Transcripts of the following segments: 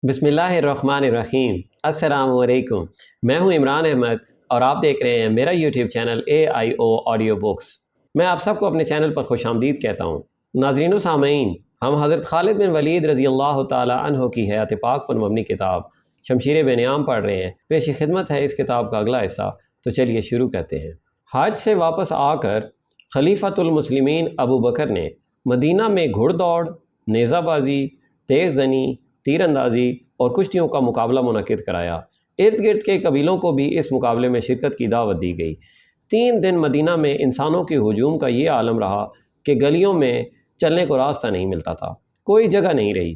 بسم اللہ الرحمن الرحیم۔ السلام علیکم، میں ہوں عمران احمد اور آپ دیکھ رہے ہیں میرا YouTube channel AIO audio books. میں آپ سب کو اپنے چینل پر خوش آمدید کہتا ہوں۔ ناظرین و سامعین، ہم حضرت خالد بن ولید رضی اللہ تعالی عنہ کی حیات پاک پر مبنی کتاب شمشیر بے نیام پڑھ رہے ہیں۔ پیش خدمت ہے اس کتاب کا اگلا حصہ، تو چلیے شروع کرتے ہیں۔ حج سے واپس آ کر خلیفۃ المسلمین ابو بکر نے مدینہ میں گھڑ دوڑ، نیزہ بازی، تیغ زنی، تیر اندازی اور کشتیوں کا مقابلہ منعقد کرایا۔ ارد گرد کے قبیلوں کو بھی اس مقابلے میں شرکت کی دعوت دی گئی۔ 3 دن مدینہ میں انسانوں کے ہجوم کا یہ عالم رہا کہ گلیوں میں چلنے کو راستہ نہیں ملتا تھا، کوئی جگہ نہیں رہی۔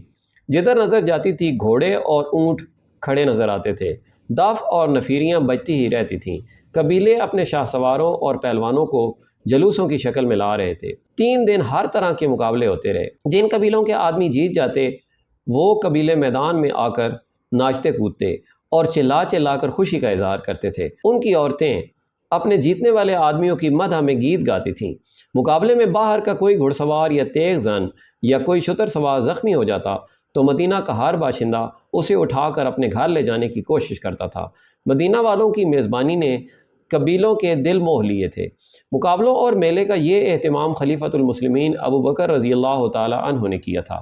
جدھر نظر جاتی تھی گھوڑے اور اونٹ کھڑے نظر آتے تھے، دف اور نفیریاں بجتی ہی رہتی تھیں۔ قبیلے اپنے شاہ سواروں اور پہلوانوں کو جلوسوں کی شکل میں لا رہے تھے۔ 3 دن ہر طرح کے مقابلے ہوتے رہے۔ جن قبیلوں کے آدمی جیت جاتے وہ قبیلے میدان میں آ کر ناچتے کودتے اور چلا چلا کر خوشی کا اظہار کرتے تھے۔ ان کی عورتیں اپنے جیتنے والے آدمیوں کی مدح میں گیت گاتی تھیں۔ مقابلے میں باہر کا کوئی گھڑ سوار یا تیغ زن یا کوئی شتر سوار زخمی ہو جاتا تو مدینہ کا ہر باشندہ اسے اٹھا کر اپنے گھر لے جانے کی کوشش کرتا تھا۔ مدینہ والوں کی میزبانی نے قبیلوں کے دل موہ لیے تھے۔ مقابلوں اور میلے کا یہ اہتمام خلیفۃ المسلمین ابو بکر رضی اللہ تعالی عنہ نے کیا تھا۔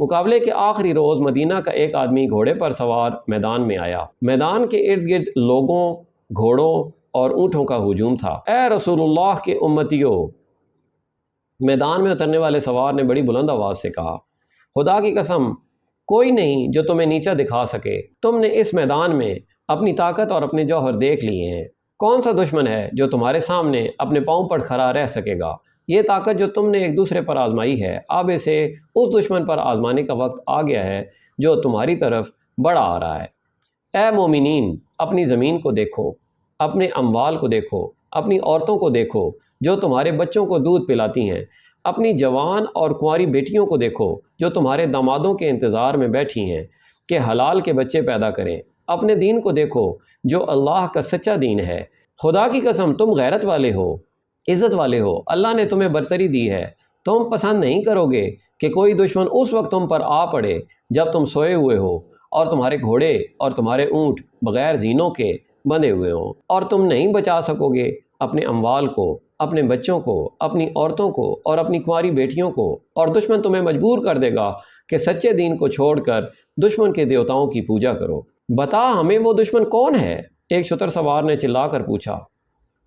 مقابلے کے آخری روز مدینہ کا ایک آدمی گھوڑے پر سوار میدان میں آیا۔ میدان کے ارد گرد لوگوں، گھوڑوں اور اونٹوں کا ہجوم تھا۔ اے رسول اللہ کے امتیوں، میدان میں اترنے والے سوار نے بڑی بلند آواز سے کہا، خدا کی قسم کوئی نہیں جو تمہیں نیچا دکھا سکے۔ تم نے اس میدان میں اپنی طاقت اور اپنے جوہر دیکھ لیے ہیں۔ کون سا دشمن ہے جو تمہارے سامنے اپنے پاؤں پر کھڑا رہ سکے گا؟ یہ طاقت جو تم نے ایک دوسرے پر آزمائی ہے، اب اسے اس دشمن پر آزمانے کا وقت آ گیا ہے جو تمہاری طرف بڑھا آ رہا ہے۔ اے مومنین، اپنی زمین کو دیکھو، اپنے اموال کو دیکھو، اپنی عورتوں کو دیکھو جو تمہارے بچوں کو دودھ پلاتی ہیں، اپنی جوان اور کنواری بیٹیوں کو دیکھو جو تمہارے دامادوں کے انتظار میں بیٹھی ہیں کہ حلال کے بچے پیدا کریں۔ اپنے دین کو دیکھو جو اللہ کا سچا دین ہے۔ خدا کی قسم تم غیرت والے ہو، عزت والے ہو، اللہ نے تمہیں برتری دی ہے۔ تم پسند نہیں کرو گے کہ کوئی دشمن اس وقت تم پر آ پڑے جب تم سوئے ہوئے ہو اور تمہارے گھوڑے اور تمہارے اونٹ بغیر زینوں کے بندھے ہوئے ہوں، اور تم نہیں بچا سکو گے اپنے اموال کو، اپنے بچوں کو، اپنی عورتوں کو اور اپنی کنواری بیٹیوں کو، اور دشمن تمہیں مجبور کر دے گا کہ سچے دین کو چھوڑ کر دشمن کے دیوتاؤں کی پوجا کرو۔ بتا ہمیں وہ دشمن کون ہے؟ ایک شتر سوار نے چلا کر پوچھا۔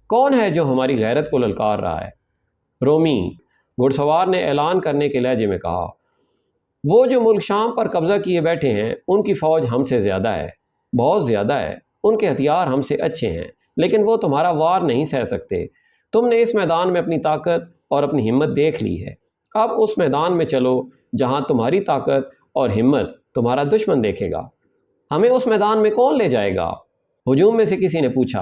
کون ہے جو ہماری غیرت کو للکار رہا ہے؟ رومی، گھڑ سوار نے اعلان کرنے کے لہجے میں کہا۔ وہ جو ملک شام پر قبضہ کیے بیٹھے ہیں، ان کی فوج ہم سے زیادہ ہے، بہت زیادہ ہے، ان کے ہتھیار ہم سے اچھے ہیں، لیکن وہ تمہارا وار نہیں سہ سکتے۔ تم نے اس میدان میں اپنی طاقت اور اپنی ہمت دیکھ لی ہے، اب اس میدان میں چلو جہاں تمہاری طاقت اور ہمت تمہارا دشمن دیکھے گا۔ ہمیں اس میدان میں کون لے جائے گا؟ ہجوم میں سے کسی نے پوچھا۔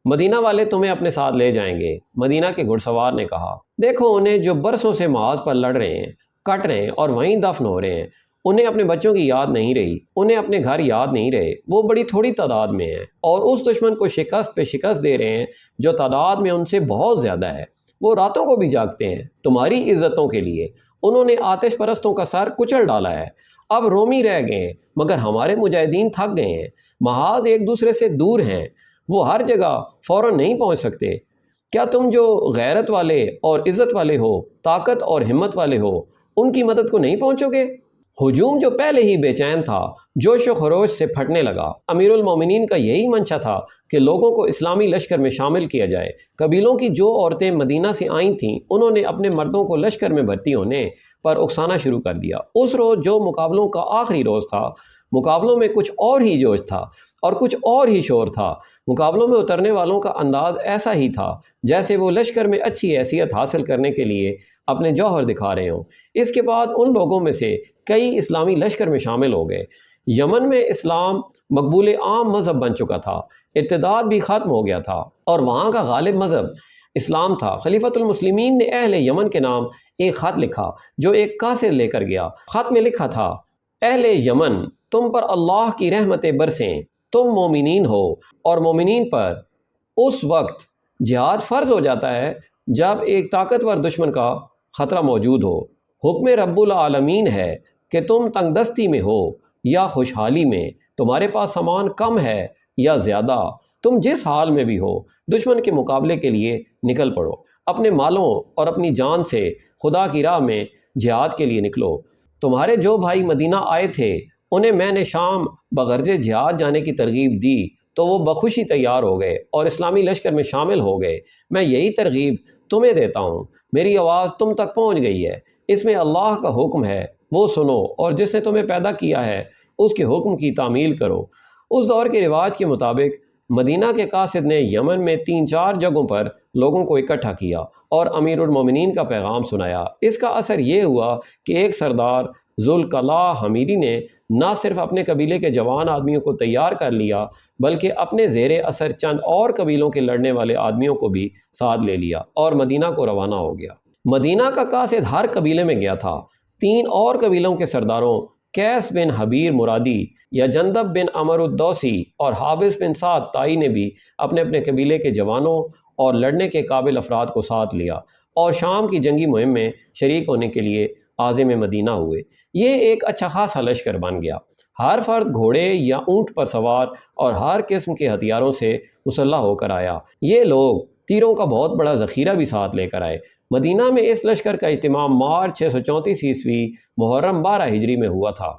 مدینہ والے تمہیں اپنے ساتھ لے جائیں گے، مدینہ کے گھڑ سوار نے کہا۔ دیکھو انہیں جو برسوں سے محاذ پر لڑ رہے ہیں، کٹ رہے ہیں اور وہیں دفن ہو رہے ہیں، انہیں اپنے بچوں کی یاد نہیں رہی، انہیں اپنے گھر یاد نہیں رہے، وہ بڑی تھوڑی تعداد میں ہیں اور اس دشمن کو شکست پہ شکست دے رہے ہیں جو تعداد میں ان سے بہت زیادہ ہے۔ وہ راتوں کو بھی جاگتے ہیں تمہاری عزتوں کے لیے۔ انہوں نے آتش پرستوں کا سر کچل ڈالا ہے۔ اب رومی رہ گئے ہیں مگر ہمارے مجاہدین تھک گئے ہیں، محاذ ایک دوسرے سے دور ہیں، وہ ہر جگہ فوراً نہیں پہنچ سکتے۔ کیا تم جو غیرت والے اور عزت والے ہو، طاقت اور ہمت والے ہو، ان کی مدد کو نہیں پہنچو گے؟ ہجوم جو پہلے ہی بے چین تھا جوش و خروش سے پھٹنے لگا۔ امیر المومنین کا یہی منشا تھا کہ لوگوں کو اسلامی لشکر میں شامل کیا جائے۔ قبیلوں کی جو عورتیں مدینہ سے آئی تھیں انہوں نے اپنے مردوں کو لشکر میں بھرتی ہونے پر اکسانا شروع کر دیا۔ اس روز جو مقابلوں کا آخری روز تھا، مقابلوں میں کچھ اور ہی جوش تھا اور کچھ اور ہی شور تھا۔ مقابلوں میں اترنے والوں کا انداز ایسا ہی تھا جیسے وہ لشکر میں اچھی حیثیت حاصل کرنے کے لیے اپنے جوہر دکھا رہے ہوں۔ اس کے بعد ان لوگوں میں سے کئی اسلامی لشکر میں شامل ہو گئے۔ یمن میں اسلام مقبول عام مذہب بن چکا تھا، ارتداد بھی ختم ہو گیا تھا اور وہاں کا غالب مذہب اسلام تھا۔ خلیفۃ المسلمین نے اہل یمن کے نام ایک خط لکھا جو ایک قاصد لے کر گیا۔ خط میں لکھا تھا، اہل یمن، تم پر اللہ کی رحمتیں برسیں، تم مومنین ہو اور مومنین پر اس وقت جہاد فرض ہو جاتا ہے جب ایک طاقتور دشمن کا خطرہ موجود ہو۔ حکم رب العالمین ہے کہ تم تنگ دستی میں ہو یا خوشحالی میں، تمہارے پاس سامان کم ہے یا زیادہ، تم جس حال میں بھی ہو دشمن کے مقابلے کے لیے نکل پڑو، اپنے مالوں اور اپنی جان سے خدا کی راہ میں جہاد کے لیے نکلو۔ تمہارے جو بھائی مدینہ آئے تھے انہیں میں نے شام بغرض جہاد جانے کی ترغیب دی تو وہ بخوشی تیار ہو گئے اور اسلامی لشکر میں شامل ہو گئے۔ میں یہی ترغیب تمہیں دیتا ہوں، میری آواز تم تک پہنچ گئی ہے، اس میں اللہ کا حکم ہے، وہ سنو، اور جس نے تمہیں پیدا کیا ہے اس کے حکم کی تعمیل کرو۔ اس دور کے رواج کے مطابق مدینہ کے قاصد نے یمن میں 3-4 جگہوں پر لوگوں کو اکٹھا کیا اور امیر المومنین کا پیغام سنایا۔ اس کا اثر یہ ہوا کہ ایک سردار ذوالقلاء حمیری نے نہ صرف اپنے قبیلے کے جوان آدمیوں کو تیار کر لیا بلکہ اپنے زیر اثر چند اور قبیلوں کے لڑنے والے آدمیوں کو بھی ساتھ لے لیا اور مدینہ کو روانہ ہو گیا۔ مدینہ کا قاصد ہر قبیلے میں گیا تھا۔ 3 اور قبیلوں کے سرداروں قیس بن حبیر مرادی یا جندب بن عمر الدوسی اور حابس بن سعد تائی نے بھی اپنے اپنے قبیلے کے جوانوں اور لڑنے کے قابل افراد کو ساتھ لیا اور شام کی جنگی مہم میں شریک ہونے کے لیے عازم مدینہ ہوئے۔ یہ ایک اچھا خاصا لشکر بن گیا۔ ہر فرد گھوڑے یا اونٹ پر سوار اور ہر قسم کے ہتھیاروں سے مسلح ہو کر آیا۔ یہ لوگ تیروں کا بہت بڑا ذخیرہ بھی ساتھ لے کر آئے۔ مدینہ میں اس لشکر کا اہتمام مارچ 634 عیسوی محرم 12 ہجری میں ہوا تھا۔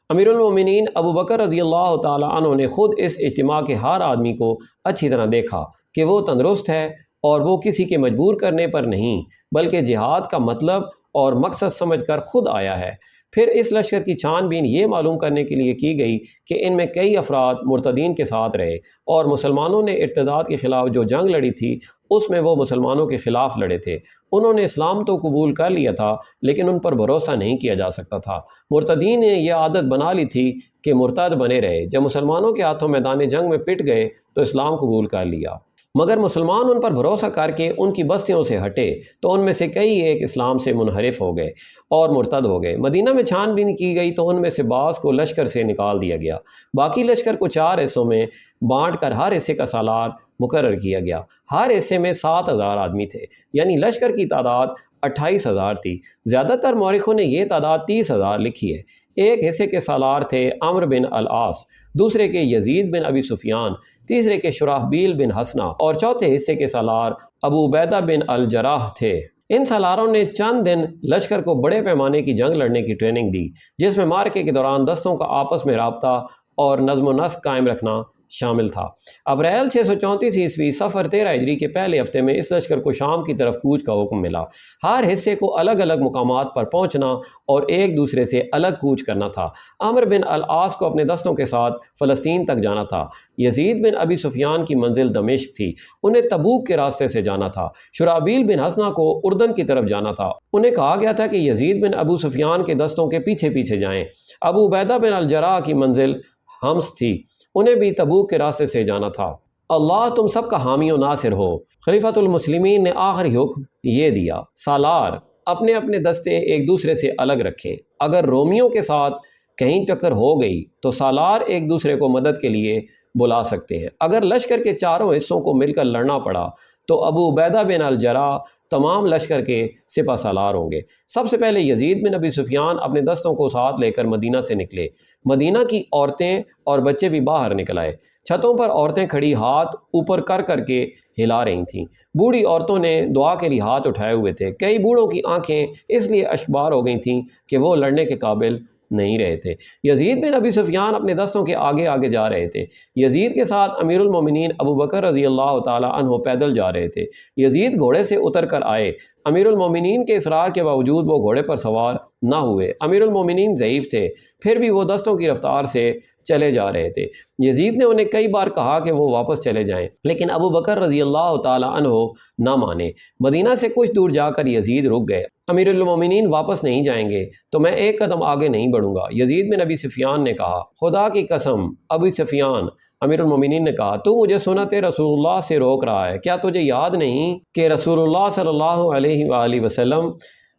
امیر المومنین ابو بکر رضی اللہ تعالی عنہ نے خود اس اجتماع کے ہر آدمی کو اچھی طرح دیکھا کہ وہ تندرست ہے اور وہ کسی کے مجبور کرنے پر نہیں بلکہ جہاد کا مطلب اور مقصد سمجھ کر خود آیا ہے۔ پھر اس لشکر کی چھان بین یہ معلوم کرنے کے لیے کی گئی کہ ان میں کئی افراد مرتدین کے ساتھ رہے اور مسلمانوں نے ارتداد کے خلاف جو جنگ لڑی تھی اس میں وہ مسلمانوں کے خلاف لڑے تھے۔ انہوں نے اسلام تو قبول کر لیا تھا لیکن ان پر بھروسہ نہیں کیا جا سکتا تھا۔ مرتدین نے یہ عادت بنا لی تھی کہ مرتد بنے رہے۔ جب مسلمانوں کے ہاتھوں میدان جنگ میں پٹ گئے تو اسلام قبول کر لیا، مگر مسلمان ان پر بھروسہ کر کے ان کی بستیوں سے ہٹے تو ان میں سے کئی ایک اسلام سے منحرف ہو گئے اور مرتد ہو گئے۔ مدینہ میں چھان بین کی گئی تو ان میں سے بعض کو لشکر سے نکال دیا گیا۔ باقی لشکر کو 4 حصوں میں بانٹ کر ہر حصے کا سالار مقرر کیا گیا۔ ہر حصے میں 7000 آدمی تھے، یعنی لشکر کی تعداد 28,000 تھی۔ زیادہ تر مورخوں نے یہ تعداد 30,000 لکھی ہے۔ ایک حصے کے سالار تھے عمرو بن العاص، دوسرے کے یزید بن ابی سفیان، تیسرے کے شرحبیل بن حسنہ اور چوتھے حصے کے سالار ابو عبیدہ بن الجراح تھے۔ ان سالاروں نے چند دن لشکر کو بڑے پیمانے کی جنگ لڑنے کی ٹریننگ دی جس میں معرکے کے دوران دستوں کا آپس میں رابطہ اور نظم و نسق قائم رکھنا شامل تھا۔ اپریل 634 عیسوی صفر 13 ہجری کے پہلے ہفتے میں اس لشکر کو شام کی طرف کوچ کا حکم ملا۔ ہر حصے کو الگ الگ مقامات پر پہنچنا اور ایک دوسرے سے الگ کوچ کرنا تھا۔ عمرو بن العاص کو اپنے دستوں کے ساتھ فلسطین تک جانا تھا۔ یزید بن ابی سفیان کی منزل دمشق تھی، انہیں تبوک کے راستے سے جانا تھا۔ شرحبیل بن حسنہ کو اردن کی طرف جانا تھا، انہیں کہا گیا تھا کہ یزید بن ابو سفیان کے دستوں کے پیچھے پیچھے جائیں۔ ابو عبیدہ بن الجراح کی منزل حمص تھی، انہیں بھی تبوک کے راستے سے جانا تھا۔ اللہ تم سب کا حامی و ناصر ہو۔ خلیفۃ المسلمین نے آخری حکم یہ دیا، سالار اپنے اپنے دستے ایک دوسرے سے الگ رکھیں۔ اگر رومیوں کے ساتھ کہیں ٹکر ہو گئی تو سالار ایک دوسرے کو مدد کے لیے بلا سکتے ہیں۔ اگر لشکر کے چاروں حصوں کو مل کر لڑنا پڑا تو ابو عبیدہ بن الجراح تمام لشکر کے سپہ سالار ہوں گے۔ سب سے پہلے یزید بن ابی سفیان اپنے دستوں کو ساتھ لے کر مدینہ سے نکلے۔ مدینہ کی عورتیں اور بچے بھی باہر نکل آئے۔ چھتوں پر عورتیں کھڑی ہاتھ اوپر کر کر کے ہلا رہی تھیں۔ بوڑھی عورتوں نے دعا کے لیے ہاتھ اٹھائے ہوئے تھے۔ کئی بوڑھوں کی آنکھیں اس لیے اشکبار ہو گئی تھیں کہ وہ لڑنے کے قابل نہیں رہے تھے۔ یزید بن ابی سفیان اپنے دستوں کے آگے آگے جا رہے تھے۔ یزید کے ساتھ امیر المومنین ابو بکر رضی اللہ تعالی عنہ پیدل جا رہے تھے۔ یزید گھوڑے سے اتر کر آئے۔ امیر المومنین کے اصرار کے باوجود وہ گھوڑے پر سوار نہ ہوئے۔ امیر المومنین ضعیف تھے، پھر بھی وہ دستوں کی رفتار سے چلے جا رہے تھے۔ یزید نے انہیں کئی بار کہا کہ وہ واپس چلے جائیں، لیکن ابو بکر رضی اللہ تعالی عنہ نہ مانے۔ مدینہ سے کچھ دور جا کر یزید رک گئے۔ امیر المومنین واپس نہیں جائیں گے تو میں ایک قدم آگے نہیں بڑھوں گا۔ یزید بن ابی سفیان نے کہا، خدا کی قسم ابی سفیان، امیر المومنین نے کہا، تو مجھے سنت رسول اللہ سے روک رہا ہے، کیا تجھے یاد نہیں کہ رسول اللہ صلی اللہ علیہ وآلہ وسلم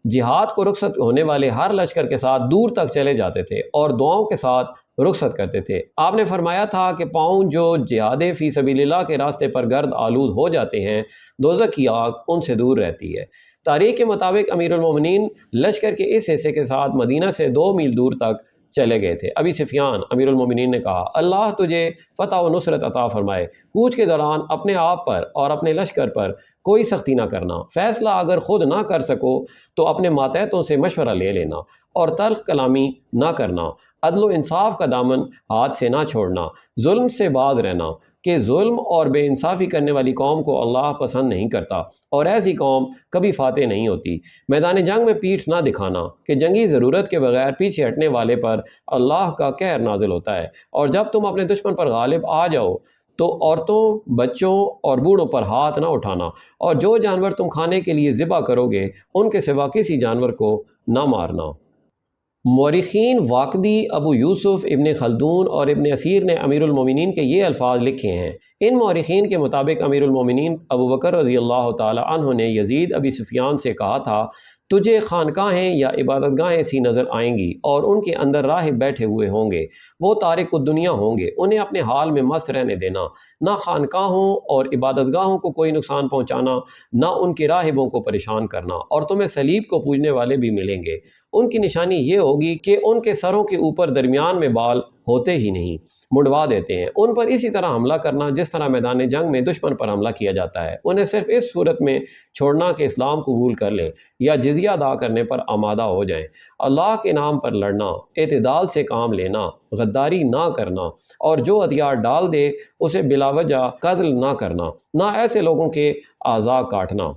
جہاد کو رخصت ہونے والے ہر لشکر کے ساتھ دور تک چلے جاتے تھے اور دعاؤں کے ساتھ رخصت کرتے تھے۔ آپ نے فرمایا تھا کہ پاؤں جو جہاد فی سبیل اللہ کے راستے پر گرد آلود ہو جاتے ہیں، دوزخ کی آگ ان سے دور رہتی ہے۔ تاریخ کے مطابق امیر المومنین لشکر کے اس حصے کے ساتھ مدینہ سے 2 میل دور تک چلے گئے تھے۔ ابی سفیان امیر المومنین نے کہا، اللہ تجھے فتح و نصرت عطا فرمائے، کوچ کے دوران اپنے آپ پر اور اپنے لشکر پر کوئی سختی نہ کرنا، فیصلہ اگر خود نہ کر سکو تو اپنے ماتحتوں سے مشورہ لے لینا، اور تلخ کلامی نہ کرنا، عدل و انصاف کا دامن ہاتھ سے نہ چھوڑنا، ظلم سے باز رہنا، کہ ظلم اور بے انصافی کرنے والی قوم کو اللہ پسند نہیں کرتا، اور ایسی قوم کبھی فاتح نہیں ہوتی۔ میدان جنگ میں پیٹھ نہ دکھانا، کہ جنگی ضرورت کے بغیر پیچھے ہٹنے والے پر اللہ کا قہر نازل ہوتا ہے، اور جب تم اپنے دشمن پر غالب آ جاؤ تو عورتوں، بچوں اور بوڑھوں پر ہاتھ نہ اٹھانا، اور جو جانور تم کھانے کے لیے ذبح کرو گے ان کے سوا کسی جانور کو نہ مارنا۔ مورخین واقدی، ابو یوسف، ابن خلدون اور ابن اسیر نے امیر المومنین کے یہ الفاظ لکھے ہیں۔ ان مورخین کے مطابق امیر المومنین ابو بکر رضی اللہ تعالی عنہ نے یزید ابی سفیان سے کہا تھا، تجھے خانقاہیں یا عبادت گاہیں سی نظر آئیں گی اور ان کے اندر راہب بیٹھے ہوئے ہوں گے، وہ تارک الدنیا ہوں گے، انہیں اپنے حال میں مست رہنے دینا، نہ خانقاہوں اور عبادت گاہوں کو کوئی نقصان پہنچانا، نہ ان کے راہبوں کو پریشان کرنا، اور تمہیں صلیب کو پوجنے والے بھی ملیں گے۔ ان کی نشانی یہ ہوگی کہ ان کے سروں کے اوپر درمیان میں بال ہوتے ہی نہیں، منڈوا دیتے ہیں۔ ان پر اسی طرح حملہ کرنا جس طرح میدان جنگ میں دشمن پر حملہ کیا جاتا ہے، انہیں صرف اس صورت میں چھوڑنا کہ اسلام قبول کر لیں یا جزیہ ادا کرنے پر آمادہ ہو جائیں۔ اللہ کے نام پر لڑنا، اعتدال سے کام لینا، غداری نہ کرنا، اور جو ہتھیار ڈال دے اسے بلا وجہ قتل نہ کرنا، نہ ایسے لوگوں کے اعضاء کاٹنا۔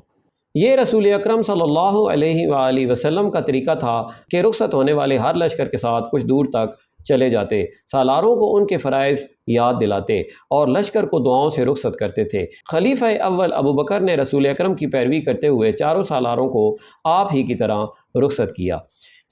یہ رسول اکرم صلی اللہ علیہ وآلہ وسلم کا طریقہ تھا کہ رخصت ہونے والے ہر لشکر کے ساتھ کچھ دور تک چلے جاتے، سالاروں کو ان کے فرائض یاد دلاتے اور لشکر کو دعاؤں سے رخصت کرتے تھے۔ خلیفہ اول ابو بکر نے رسول اکرم کی پیروی کرتے ہوئے چاروں سالاروں کو آپ ہی کی طرح رخصت کیا۔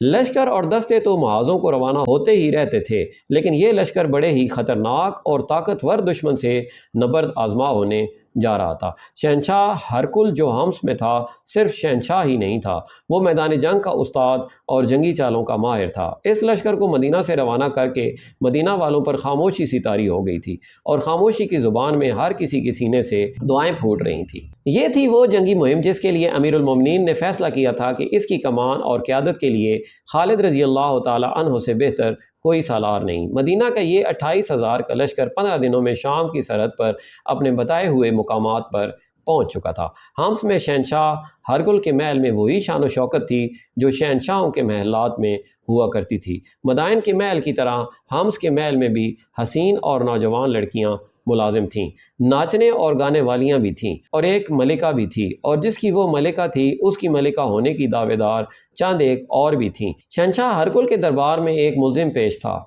لشکر اور دستے تو محاذوں کو روانہ ہوتے ہی رہتے تھے، لیکن یہ لشکر بڑے ہی خطرناک اور طاقتور دشمن سے نبرد آزما ہونے جا رہا تھا۔ شہنشاہ ہرکل جو حمص میں تھا صرف شہنشاہ ہی نہیں تھا، وہ میدان جنگ کا استاد اور جنگی چالوں کا ماہر تھا۔ اس لشکر کو مدینہ سے روانہ کر کے مدینہ والوں پر خاموشی سی طاری ہو گئی تھی، اور خاموشی کی زبان میں ہر کسی کے سینے سے دعائیں پھوٹ رہی تھیں۔ یہ تھی وہ جنگی مہم جس کے لیے امیر المومنین نے فیصلہ کیا تھا کہ اس کی کمان اور قیادت کے لیے خالد رضی اللہ تعالی عنہ سے بہتر کوئی سالار نہیں۔ مدینہ کا یہ 28,000 کا لشکر 15 دنوں میں شام کی سرحد پر اپنے بتائے ہوئے مقامات پر پہنچ چکا تھا۔ حمص میں شہنشاہ ہرگل کے محل میں وہی شان و شوکت تھی جو شہنشاہوں کے محلات میں ہوا کرتی تھی۔ مدائن کے محل کی طرح حمص کے محل میں بھی حسین اور نوجوان لڑکیاں ملازم تھیں، ناچنے اور گانے والیاں بھی تھیں، اور ایک ملکہ بھی تھی، اور جس کی وہ ملکہ تھی اس کی ملکہ ہونے کی دعوے دار چند ایک اور بھی تھیں۔ شہنشاہ ہرکل کے دربار میں ایک ملزم پیش تھا۔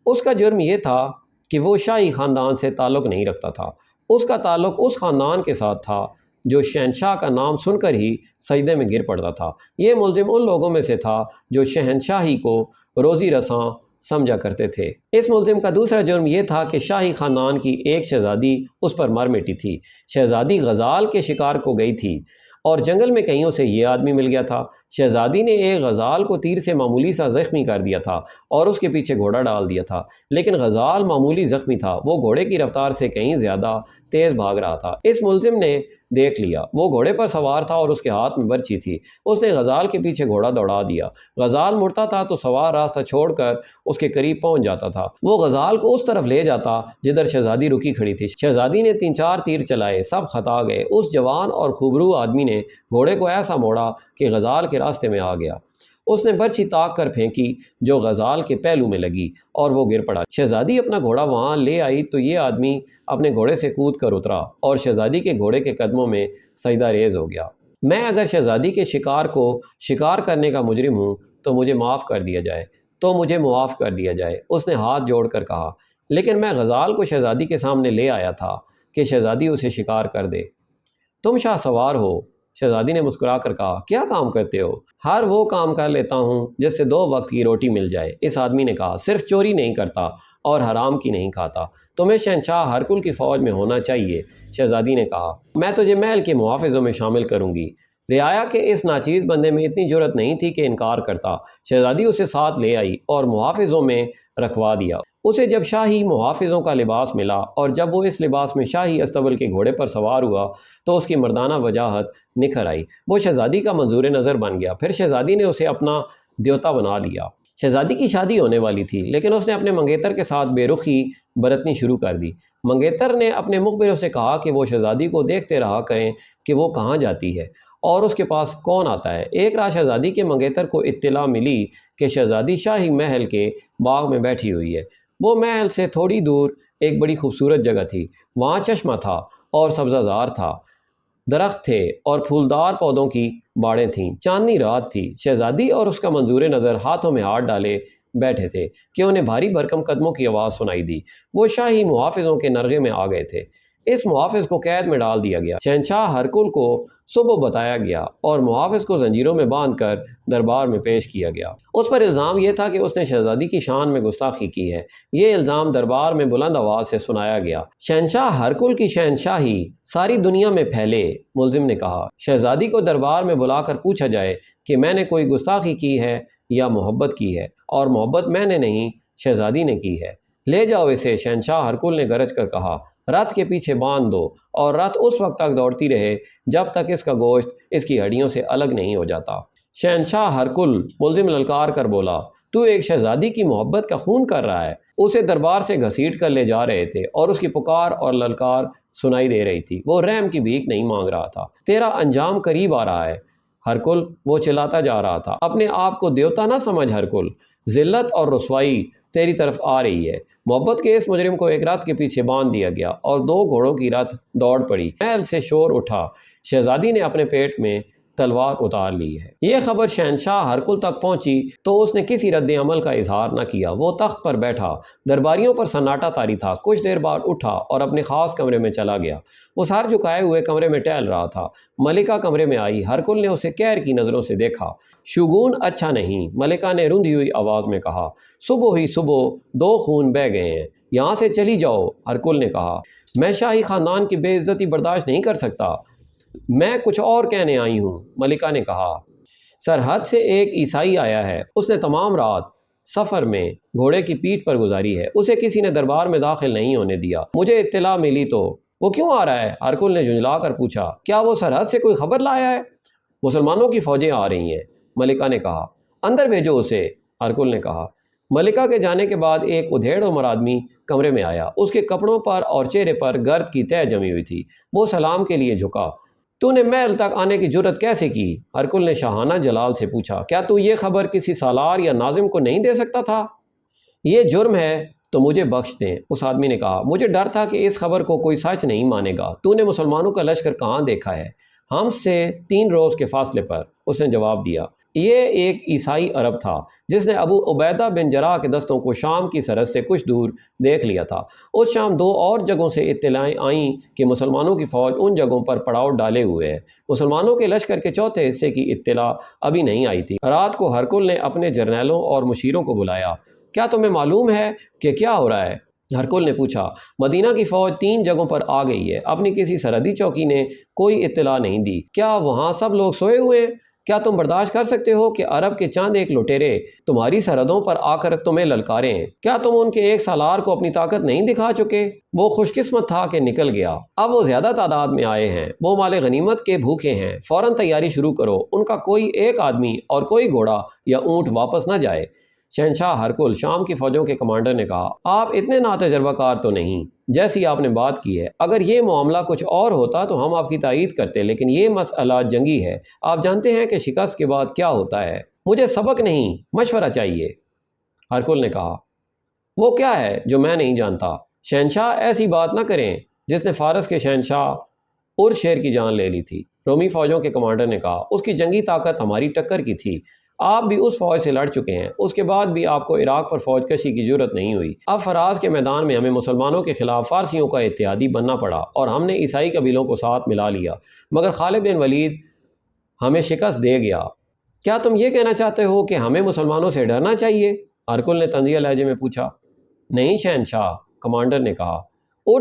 اس کا جرم یہ تھا کہ وہ شاہی خاندان سے تعلق نہیں رکھتا تھا، اس کا تعلق اس خاندان کے ساتھ تھا جو شہنشاہ کا نام سن کر ہی سجدے میں گر پڑتا تھا۔ یہ ملزم ان لوگوں میں سے تھا جو شہنشاہی کو روزی رساں سمجھا کرتے تھے۔ اس ملزم کا دوسرا جرم یہ تھا کہ شاہی خاندان کی ایک شہزادی اس پر مر مٹی تھی۔ شہزادی غزال کے شکار کو گئی تھی اور جنگل میں کہیں اسے یہ آدمی مل گیا تھا۔ شہزادی نے ایک غزال کو تیر سے معمولی سا زخمی کر دیا تھا اور اس کے پیچھے گھوڑا ڈال دیا تھا، لیکن غزال معمولی زخمی تھا، وہ گھوڑے کی رفتار سے کہیں زیادہ تیز بھاگ رہا تھا۔ اس ملزم نے دیکھ لیا، وہ گھوڑے پر سوار تھا اور اس کے ہاتھ میں برچی تھی۔ اس نے غزال کے پیچھے گھوڑا دوڑا دیا۔ غزال مڑتا تھا تو سوار راستہ چھوڑ کر اس کے قریب پہنچ جاتا تھا۔ وہ غزال کو اس طرف لے جاتا جدھر شہزادی رکی کھڑی تھی۔ شہزادی نے 3-4 تیر چلائے، سب خطا گئے۔ اس جوان اور خوبرو آدمی نے گھوڑے کو ایسا موڑا کہ غزال کے راستے میں آ گیا۔ اس نے برچھی تاک کر پھینکی جو غزال کے پہلو میں لگی اور وہ گر پڑا۔ شہزادی اپنا گھوڑا وہاں لے آئی تو یہ آدمی اپنے گھوڑے سے کود کر اترا اور شہزادی کے گھوڑے کے قدموں میں سجدہ ریز ہو گیا۔ میں اگر شہزادی کے شکار کو شکار کرنے کا مجرم ہوں تو مجھے معاف کر دیا جائے، تو مجھے معاف کر دیا جائے، اس نے ہاتھ جوڑ کر کہا۔ لیکن میں غزال کو شہزادی کے سامنے لے آیا تھا کہ شہزادی اسے شکار کر دے۔ تم شاہ سوار ہو، شہزادی نے مسکرا کر کہا۔ کیا کام کرتے ہو؟ ہر وہ کام کر لیتا ہوں جس سے 2 وقت کی روٹی مل جائے۔ اس آدمی نے کہا۔ صرف چوری نہیں کرتا اور حرام کی نہیں کھاتا۔ تمہیں شہنشاہ ہرکل کی فوج میں ہونا چاہیے، شہزادی نے کہا۔ میں تجھے محل کے محافظوں میں شامل کروں گی۔ رعایا کے اس ناچیز بندے میں اتنی جرت نہیں تھی کہ انکار کرتا۔ شہزادی اسے ساتھ لے آئی اور محافظوں میں رکھوا دیا۔ اسے جب شاہی محافظوں کا لباس ملا اور جب وہ اس لباس میں شاہی استبل کے گھوڑے پر سوار ہوا تو اس کی مردانہ وجاہت نکھر آئی۔ وہ شہزادی کا منظور نظر بن گیا۔ پھر شہزادی نے اسے اپنا دیوتا بنا لیا۔ شہزادی کی شادی ہونے والی تھی، لیکن اس نے اپنے منگیتر کے ساتھ بے رخی برتنی شروع کر دی۔ منگیتر نے اپنے مخبروں سے کہا کہ وہ شہزادی کو دیکھتے رہا کریں کہ وہ کہاں جاتی ہے اور اس کے پاس کون آتا ہے۔ ایک رات شہزادی کے منگیتر کو اطلاع ملی کہ شہزادی شاہی محل کے باغ میں بیٹھی ہوئی ہے۔ وہ محل سے تھوڑی دور ایک بڑی خوبصورت جگہ تھی۔ وہاں چشمہ تھا اور سبزہ زار تھا، درخت تھے اور پھولدار پودوں کی باڑیں تھیں۔ چاندنی رات تھی۔ شہزادی اور اس کا منظور نظر ہاتھوں میں ہاتھ ڈالے بیٹھے تھے کہ انہیں بھاری بھرکم قدموں کی آواز سنائی دی۔ وہ شاہی محافظوں کے نرغے میں آ گئے تھے۔ اس محافظ کو قید میں ڈال دیا گیا۔ شہنشاہ ہرکل کو صبح بتایا گیا اور محافظ کو زنجیروں میں باندھ کر دربار میں پیش کیا گیا۔ اس پر الزام یہ تھا کہ اس نے شہزادی کی شان میں گستاخی کی ہے۔ یہ الزام دربار میں بلند آواز سے سنایا گیا۔ شہنشاہ ہرکل کی شہنشاہی ساری دنیا میں پھیلے، ملزم نے کہا۔ شہزادی کو دربار میں بلا کر پوچھا جائے کہ میں نے کوئی گستاخی کی ہے یا محبت کی ہے، اور محبت میں نے نہیں، شہزادی نے کی ہے۔ لے جاؤ اسے، شہنشاہ ہرکل نے گرج کر کہا۔ رتھ کے پیچھے باندھ دو اور رتھ اس وقت تک دوڑتی رہے جب تک اس کا گوشت اس کی ہڈیوں سے الگ نہیں ہو جاتا۔ شہنشاہ ہرکل ملزم للکار کر بولا، تو ایک شہزادی کی محبت کا خون کر رہا ہے۔ اسے دربار سے گھسیٹ کر لے جا رہے تھے اور اس کی پکار اور للکار سنائی دے رہی تھی۔ وہ رحم کی بھیک نہیں مانگ رہا تھا۔ تیرا انجام قریب آ رہا ہے ہرکل، وہ چلاتا جا رہا تھا۔ اپنے آپ کو دیوتا نہ سمجھ ہرکل، ذلت اور رسوائی تیری طرف آ رہی ہے۔ محبت کے اس مجرم کو ایک رتھ کے پیچھے باندھ دیا گیا اور 2 گھوڑوں کی رتھ دوڑ پڑی۔ محل سے شور اٹھا، شہزادی نے اپنے پیٹ میں تلوار اتار لی ہے۔ یہ خبر شہنشاہ ہرکل تک پہنچی تو اس نے کسی رد عمل کا اظہار نہ کیا۔ وہ تخت پر بیٹھا، درباریوں پر سناٹا طاری تھا۔ کچھ دیر بعد اٹھا اور اپنے خاص کمرے میں چلا گیا۔ وہ سر جھکائے ہوئے کمرے میں ٹہل رہا تھا۔ ملکہ کمرے میں آئی۔ ہرکل نے اسے قہر کی نظروں سے دیکھا۔ شگون اچھا نہیں، ملکہ نے رندھی ہوئی آواز میں کہا۔ صبح ہی صبح 2 خون بہہ گئے ہیں، یہاں سے چلی جاؤ، ہرکل نے کہا۔ میں شاہی خاندان کی بے عزتی برداشت نہیں کر سکتا، میں کچھ اور کہنے آئی ہوں، ملکہ نے کہا۔ سرحد سے ایک عیسائی آیا ہے، اس نے تمام رات سفر میں گھوڑے کی پیٹھ پر گزاری ہے، اسے کسی نے دربار میں داخل نہیں ہونے دیا۔ مجھے اطلاع ملی تو وہ کیوں آ رہا ہے؟ ہرکل نے جھنجلا کر پوچھا۔ کیا وہ سرحد سے کوئی خبر لایا ہے؟ مسلمانوں کی فوجیں آ رہی ہیں، ملکہ نے کہا۔ اندر بھیجو اسے، ہرکل نے کہا۔ ملکہ کے جانے کے بعد ایک ادھیڑ عمر آدمی کمرے میں آیا۔ اس کے کپڑوں پر اور چہرے پر گرد کی تہ جمی ہوئی تھی۔ وہ سلام کے لیے جھکا۔ تو نے محل تک آنے کی جرت کیسے کی؟ ہرکل نے شاہانہ جلال سے پوچھا۔ کیا تو یہ خبر کسی سالار یا ناظم کو نہیں دے سکتا تھا؟ یہ جرم ہے تو مجھے بخش دیں، اس آدمی نے کہا۔ مجھے ڈر تھا کہ اس خبر کو کوئی سچ نہیں مانے گا۔ تو نے مسلمانوں کا لشکر کہاں دیکھا ہے؟ ہم سے 3 روز کے فاصلے پر، اس نے جواب دیا۔ یہ ایک عیسائی عرب تھا جس نے ابو عبیدہ بن جراح کے دستوں کو شام کی سرحد سے کچھ دور دیکھ لیا تھا۔ اس شام 2 اور جگہوں سے اطلاعیں آئیں کہ مسلمانوں کی فوج ان جگہوں پر پڑاؤ ڈالے ہوئے ہے۔ مسلمانوں کے لشکر کے چوتھے حصے کی اطلاع ابھی نہیں آئی تھی۔ رات کو ہرکل نے اپنے جرنیلوں اور مشیروں کو بلایا۔ کیا تمہیں معلوم ہے کہ کیا ہو رہا ہے؟ ہرکل نے پوچھا۔ مدینہ کی فوج 3 جگہوں پر آ گئی ہے، اپنی کسی سرحدی چوکی نے کوئی اطلاع نہیں دی۔ کیا وہاں سب لوگ سوئے ہوئے ہیں؟ کیا تم برداشت کر سکتے ہو کہ عرب کے چند ایک لٹیرے تمہاری سرحدوں پر آ کر تمہیں للکاریں؟ کیا تم ان کے ایک سالار کو اپنی طاقت نہیں دکھا چکے؟ وہ خوش قسمت تھا کہ نکل گیا۔ اب وہ زیادہ تعداد میں آئے ہیں، وہ مال غنیمت کے بھوکے ہیں، فوراً تیاری شروع کرو، ان کا کوئی ایک آدمی اور کوئی گھوڑا یا اونٹ واپس نہ جائے۔ شہنشاہ ہرکل، شام کی فوجوں کے کمانڈر نے کہا، آپ اتنے ناتجربہ کار تو نہیں جیسی آپ نے بات کی ہے۔ اگر یہ معاملہ کچھ اور ہوتا تو ہم آپ کی تائید کرتے، لیکن یہ مسئلہ جنگی ہے۔ آپ جانتے ہیں کہ شکست کے بعد کیا ہوتا ہے۔ مجھے سبق نہیں، مشورہ چاہیے، ہرکل نے کہا۔ وہ کیا ہے جو میں نہیں جانتا؟ شہنشاہ ایسی بات نہ کریں جس نے فارس کے شہنشاہ شیر کی جان لے لی تھی، رومی فوجوں کے کمانڈر نے کہا۔ اس کی جنگی طاقت ہماری ٹکر کی تھی، آپ بھی اس فوج سے لڑ چکے ہیں، اس کے بعد بھی آپ کو عراق پر فوج کشی کی جرت نہیں ہوئی۔ اب فراز کے میدان میں ہمیں مسلمانوں کے خلاف فارسیوں کا اتحادی بننا پڑا اور ہم نے عیسائی قبیلوں کو ساتھ ملا لیا، مگر خالد بن ولید ہمیں شکست دے گیا۔ کیا تم یہ کہنا چاہتے ہو کہ ہمیں مسلمانوں سے ڈرنا چاہیے؟ ہرکل نے طنزیہ لہجے میں پوچھا۔ نہیں شہنشاہ، کمانڈر نے کہا،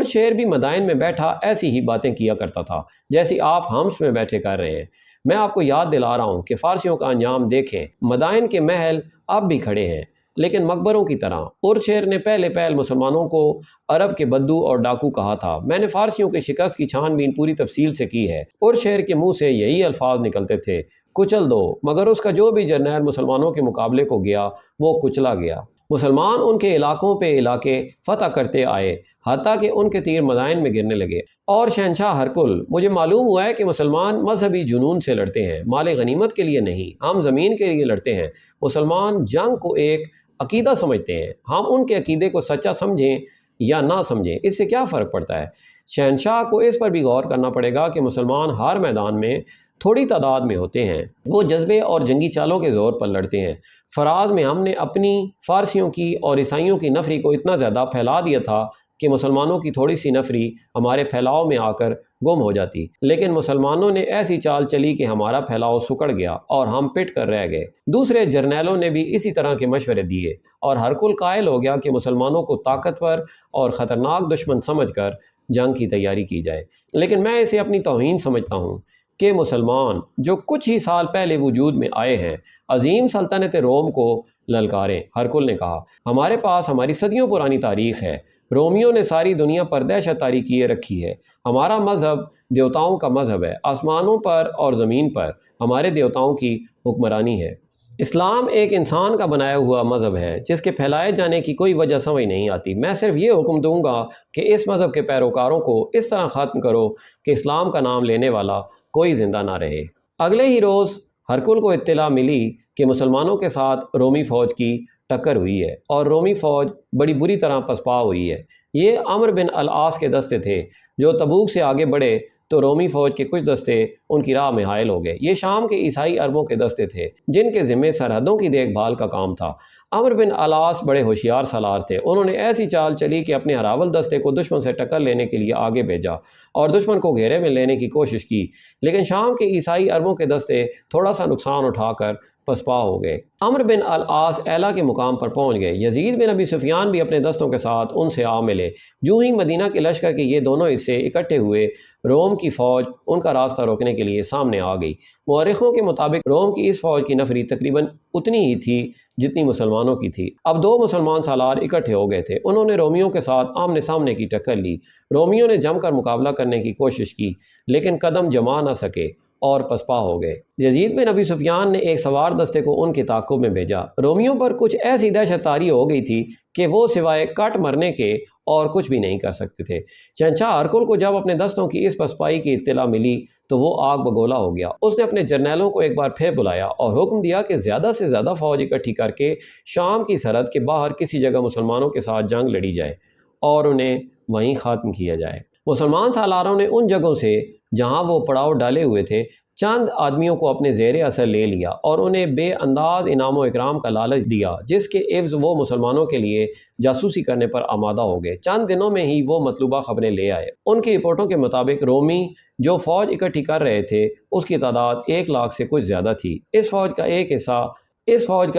شیر بھی مدائن میں بیٹھا ایسی ہی باتیں کیا کرتا تھا جیسی آپ ہمس میں بیٹھے کر رہے ہیں۔ میں آپ کو یاد دلا رہا ہوں کہ فارسیوں کا انجام دیکھیں، مدائن کے محل اب بھی کھڑے ہیں، لیکن مقبروں کی طرح۔ ارشیر نے پہلے مسلمانوں کو عرب کے بدو اور ڈاکو کہا تھا۔ میں نے فارسیوں کی شکست کی چھان بین پوری تفصیل سے کی ہے۔ ارشیر کے منہ سے یہی الفاظ نکلتے تھے، کچل دو، مگر اس کا جو بھی جرنیل مسلمانوں کے مقابلے کو گیا وہ کچلا گیا۔ مسلمان ان کے علاقوں پہ علاقے فتح کرتے آئے حتیٰ کہ ان کے تیر مدائن میں گرنے لگے۔ اور شہنشاہ ہرکل، مجھے معلوم ہوا ہے کہ مسلمان مذہبی جنون سے لڑتے ہیں، مال غنیمت کے لیے نہیں، ہم زمین کے لیے لڑتے ہیں۔ مسلمان جنگ کو ایک عقیدہ سمجھتے ہیں، ہم ان کے عقیدے کو سچا سمجھیں یا نہ سمجھیں، اس سے کیا فرق پڑتا ہے؟ شہنشاہ کو اس پر بھی غور کرنا پڑے گا کہ مسلمان ہر میدان میں تھوڑی تعداد میں ہوتے ہیں، وہ جذبے اور جنگی چالوں کے زور پر لڑتے ہیں۔ فراز میں ہم نے اپنی فارسیوں کی اور عیسائیوں کی نفری کو اتنا زیادہ پھیلا دیا تھا کہ مسلمانوں کی تھوڑی سی نفری ہمارے پھیلاؤ میں آ کر گم ہو جاتی، لیکن مسلمانوں نے ایسی چال چلی کہ ہمارا پھیلاؤ سکڑ گیا اور ہم پٹ کر رہ گئے۔ دوسرے جرنیلوں نے بھی اسی طرح کے مشورے دیے اور ہرکل قائل ہو گیا کہ مسلمانوں کو طاقتور اور خطرناک دشمن سمجھ کر جنگ کی تیاری کی جائے۔ لیکن میں اسے اپنی توہین سمجھتا ہوں کہ مسلمان جو کچھ ہی سال پہلے وجود میں آئے ہیں عظیم سلطنت روم کو للکاریں۔ ہرکل نے کہا، ہمارے پاس ہماری صدیوں پرانی تاریخ ہے، رومیوں نے ساری دنیا پر دہشت طاری کیے رکھی ہے۔ ہمارا مذہب دیوتاؤں کا مذہب ہے، آسمانوں پر اور زمین پر ہمارے دیوتاؤں کی حکمرانی ہے۔ اسلام ایک انسان کا بنایا ہوا مذہب ہے جس کے پھیلائے جانے کی کوئی وجہ سمجھ نہیں آتی۔ میں صرف یہ حکم دوں گا کہ اس مذہب کے پیروکاروں کو اس طرح ختم کرو کہ اسلام کا نام لینے والا کوئی زندہ نہ رہے۔ اگلے ہی روز ہرکل کو اطلاع ملی کہ مسلمانوں کے ساتھ رومی فوج کی ٹکر ہوئی ہے اور رومی فوج بڑی بری طرح پسپا ہوئی ہے۔ یہ عمرو بن العاص کے دستے تھے جو تبوک سے آگے بڑھے تو رومی فوج کے کچھ دستے ان کی راہ میں حائل ہو گئے۔ یہ شام کے عیسائی عربوں کے دستے تھے جن کے ذمے سرحدوں کی دیکھ بھال کا کام تھا۔ عمرو بن العاص بڑے ہوشیار سالار تھے، انہوں نے ایسی چال چلی کہ اپنے ہراول دستے کو دشمن سے ٹکر لینے کے لیے آگے بھیجا اور دشمن کو گھیرے میں لینے کی کوشش کی، لیکن شام کے عیسائی عربوں کے دستے تھوڑا سا نقصان اٹھا کر پسپا ہو گئے۔ عمرو بن العاص ایلا کے مقام پر پہنچ گئے۔ یزید بن ابی سفیان بھی اپنے دستوں کے ساتھ ان سے آ ملے۔ جو ہی مدینہ کے لشکر کے یہ دونوں حصے اکٹھے ہوئے، روم کی فوج ان کا راستہ روکنے کے لیے سامنے آ گئی۔ مورخوں کے مطابق روم کی اس فوج کی نفری تقریباً اتنی ہی تھی جتنی مسلمانوں کی تھی۔ اب دو مسلمان سالار اکٹھے ہو گئے تھے، انہوں نے رومیوں کے ساتھ آمنے سامنے کی ٹکر لی۔ رومیوں نے جم کر مقابلہ کرنے کی کوشش کی لیکن قدم جما نہ سکے اور پسپا ہو گئے۔ یزید بن ابی سفیان نے ایک سوار دستے کو ان کے تعاقب میں بھیجا۔ رومیوں پر کچھ ایسی دہشت طاری ہو گئی تھی کہ وہ سوائے کٹ مرنے کے اور کچھ بھی نہیں کر سکتے تھے۔ شہنشاہ ہرکل کو جب اپنے دستوں کی اس پسپائی کی اطلاع ملی تو وہ آگ بگولا ہو گیا۔ اس نے اپنے جرنیلوں کو ایک بار پھر بلایا اور حکم دیا کہ زیادہ سے زیادہ فوج اکٹھی کر کے شام کی سرحد کے باہر کسی جگہ مسلمانوں کے ساتھ جنگ لڑی جائے اور انہیں وہیں ختم کیا جائے۔ مسلمان سالاروں نے ان جگہوں سے جہاں وہ پڑاؤ ڈالے ہوئے تھے چند آدمیوں کو اپنے زیر اثر لے لیا اور انہیں بے انداز انعام و اکرام کا لالچ دیا، جس کے عوض وہ مسلمانوں کے لیے جاسوسی کرنے پر آمادہ ہو گئے۔ چند دنوں میں ہی وہ مطلوبہ خبریں لے آئے۔ ان کی رپورٹوں کے مطابق رومی جو فوج اکٹھی کر رہے تھے اس کی تعداد 1 لاکھ سے کچھ زیادہ تھی۔ اس فوج کا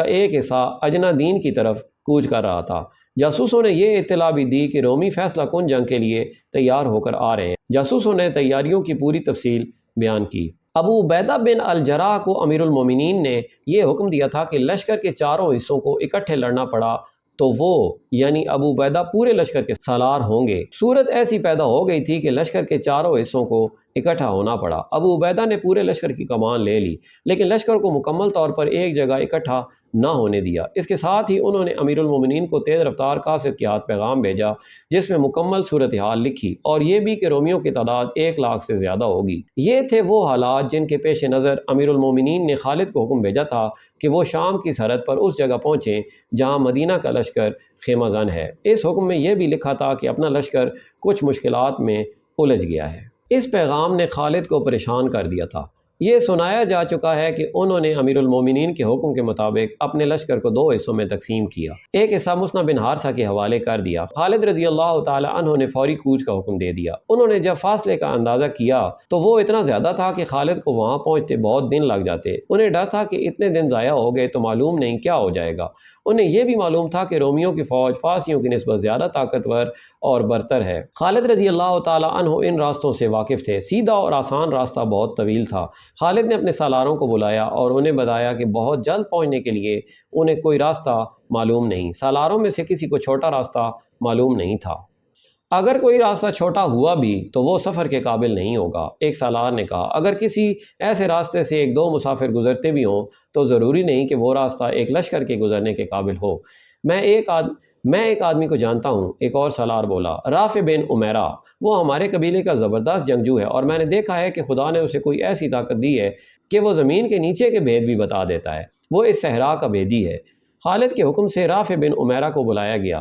ایک حصہ اجنا دین کی طرف کوچ کر رہا تھا۔ جاسوسوں نے یہ اطلاع بھی دی کہ رومی فیصلہ کن جنگ کے لیے تیار ہو کر آ رہے ہیں۔ جاسوسوں نے تیاریوں کی پوری تفصیل بیان کی۔ ابو عبیدہ بن الجراح کو امیر المومنین نے یہ حکم دیا تھا کہ لشکر کے چاروں حصوں کو اکٹھے لڑنا پڑا تو وہ یعنی ابو عبیدہ پورے لشکر کے سالار ہوں گے۔ صورت ایسی پیدا ہو گئی تھی کہ لشکر کے چاروں حصوں کو اکٹھا ہونا پڑا۔ ابو عبیدہ نے پورے لشکر کی کمان لے لی لیکن لشکر کو مکمل طور پر ایک جگہ اکٹھا نہ ہونے دیا۔ اس کے ساتھ ہی انہوں نے امیر المومنین کو تیز رفتار قاصد کے ہاتھ پیغام بھیجا جس میں مکمل صورتحال لکھی اور یہ بھی کہ رومیوں کی تعداد 1 لاکھ سے زیادہ ہوگی۔ یہ تھے وہ حالات جن کے پیش نظر امیر المومنین نے خالد کو حکم بھیجا تھا کہ وہ شام کی سرحد پر اس جگہ پہنچیں جہاں مدینہ کا لشکر خیمہ زن ہے۔ اس حکم میں یہ بھی لکھا تھا کہ اپنا لشکر کچھ مشکلات میں الجھ گیا ہے۔ اس پیغام نے خالد کو پریشان کر دیا تھا۔ یہ سنایا جا چکا ہے کہ انہوں نے امیر المومنین کے حکم کے مطابق اپنے لشکر کو 2 حصوں میں تقسیم کیا۔ ایک حصہ مسنع بن حارثہ کے حوالے کر دیا۔ خالد رضی اللہ تعالی عنہ نے فوری کوچ کا حکم دے دیا۔ انہوں نے جب فاصلے کا اندازہ کیا تو وہ اتنا زیادہ تھا کہ خالد کو وہاں پہنچتے بہت دن لگ جاتے۔ انہیں ڈر تھا کہ اتنے دن ضائع ہو گئے تو معلوم نہیں کیا ہو جائے گا۔ انہیں یہ بھی معلوم تھا کہ رومیوں کی فوج فارسیوں کی نسبت زیادہ طاقتور اور برتر ہے۔ خالد رضی اللہ تعالی عنہ ان راستوں سے واقف تھے۔ سیدھا اور آسان راستہ بہت طویل تھا خالد نے اپنے سالاروں کو بلایا اور انہیں بتایا کہ بہت جلد پہنچنے کے لیے انہیں کوئی راستہ معلوم نہیں۔ سالاروں میں سے کسی کو چھوٹا راستہ معلوم نہیں تھا۔ اگر کوئی راستہ چھوٹا ہوا بھی تو وہ سفر کے قابل نہیں ہوگا۔ ایک سالار نے کہا، اگر کسی ایسے راستے سے ایک دو مسافر گزرتے بھی ہوں تو ضروری نہیں کہ وہ راستہ ایک لشکر کے گزرنے کے قابل ہو۔ میں ایک آدمی کو جانتا ہوں، ایک اور سالار بولا، رافع بن عمیرہ۔ وہ ہمارے قبیلے کا زبردست جنگجو ہے اور میں نے دیکھا ہے کہ خدا نے اسے کوئی ایسی طاقت دی ہے کہ وہ زمین کے نیچے کے بھید بھی بتا دیتا ہے۔ وہ اس صحرا کا بھیدی ہے۔ خالد کے حکم سے رافع بن عمیرہ کو بلایا گیا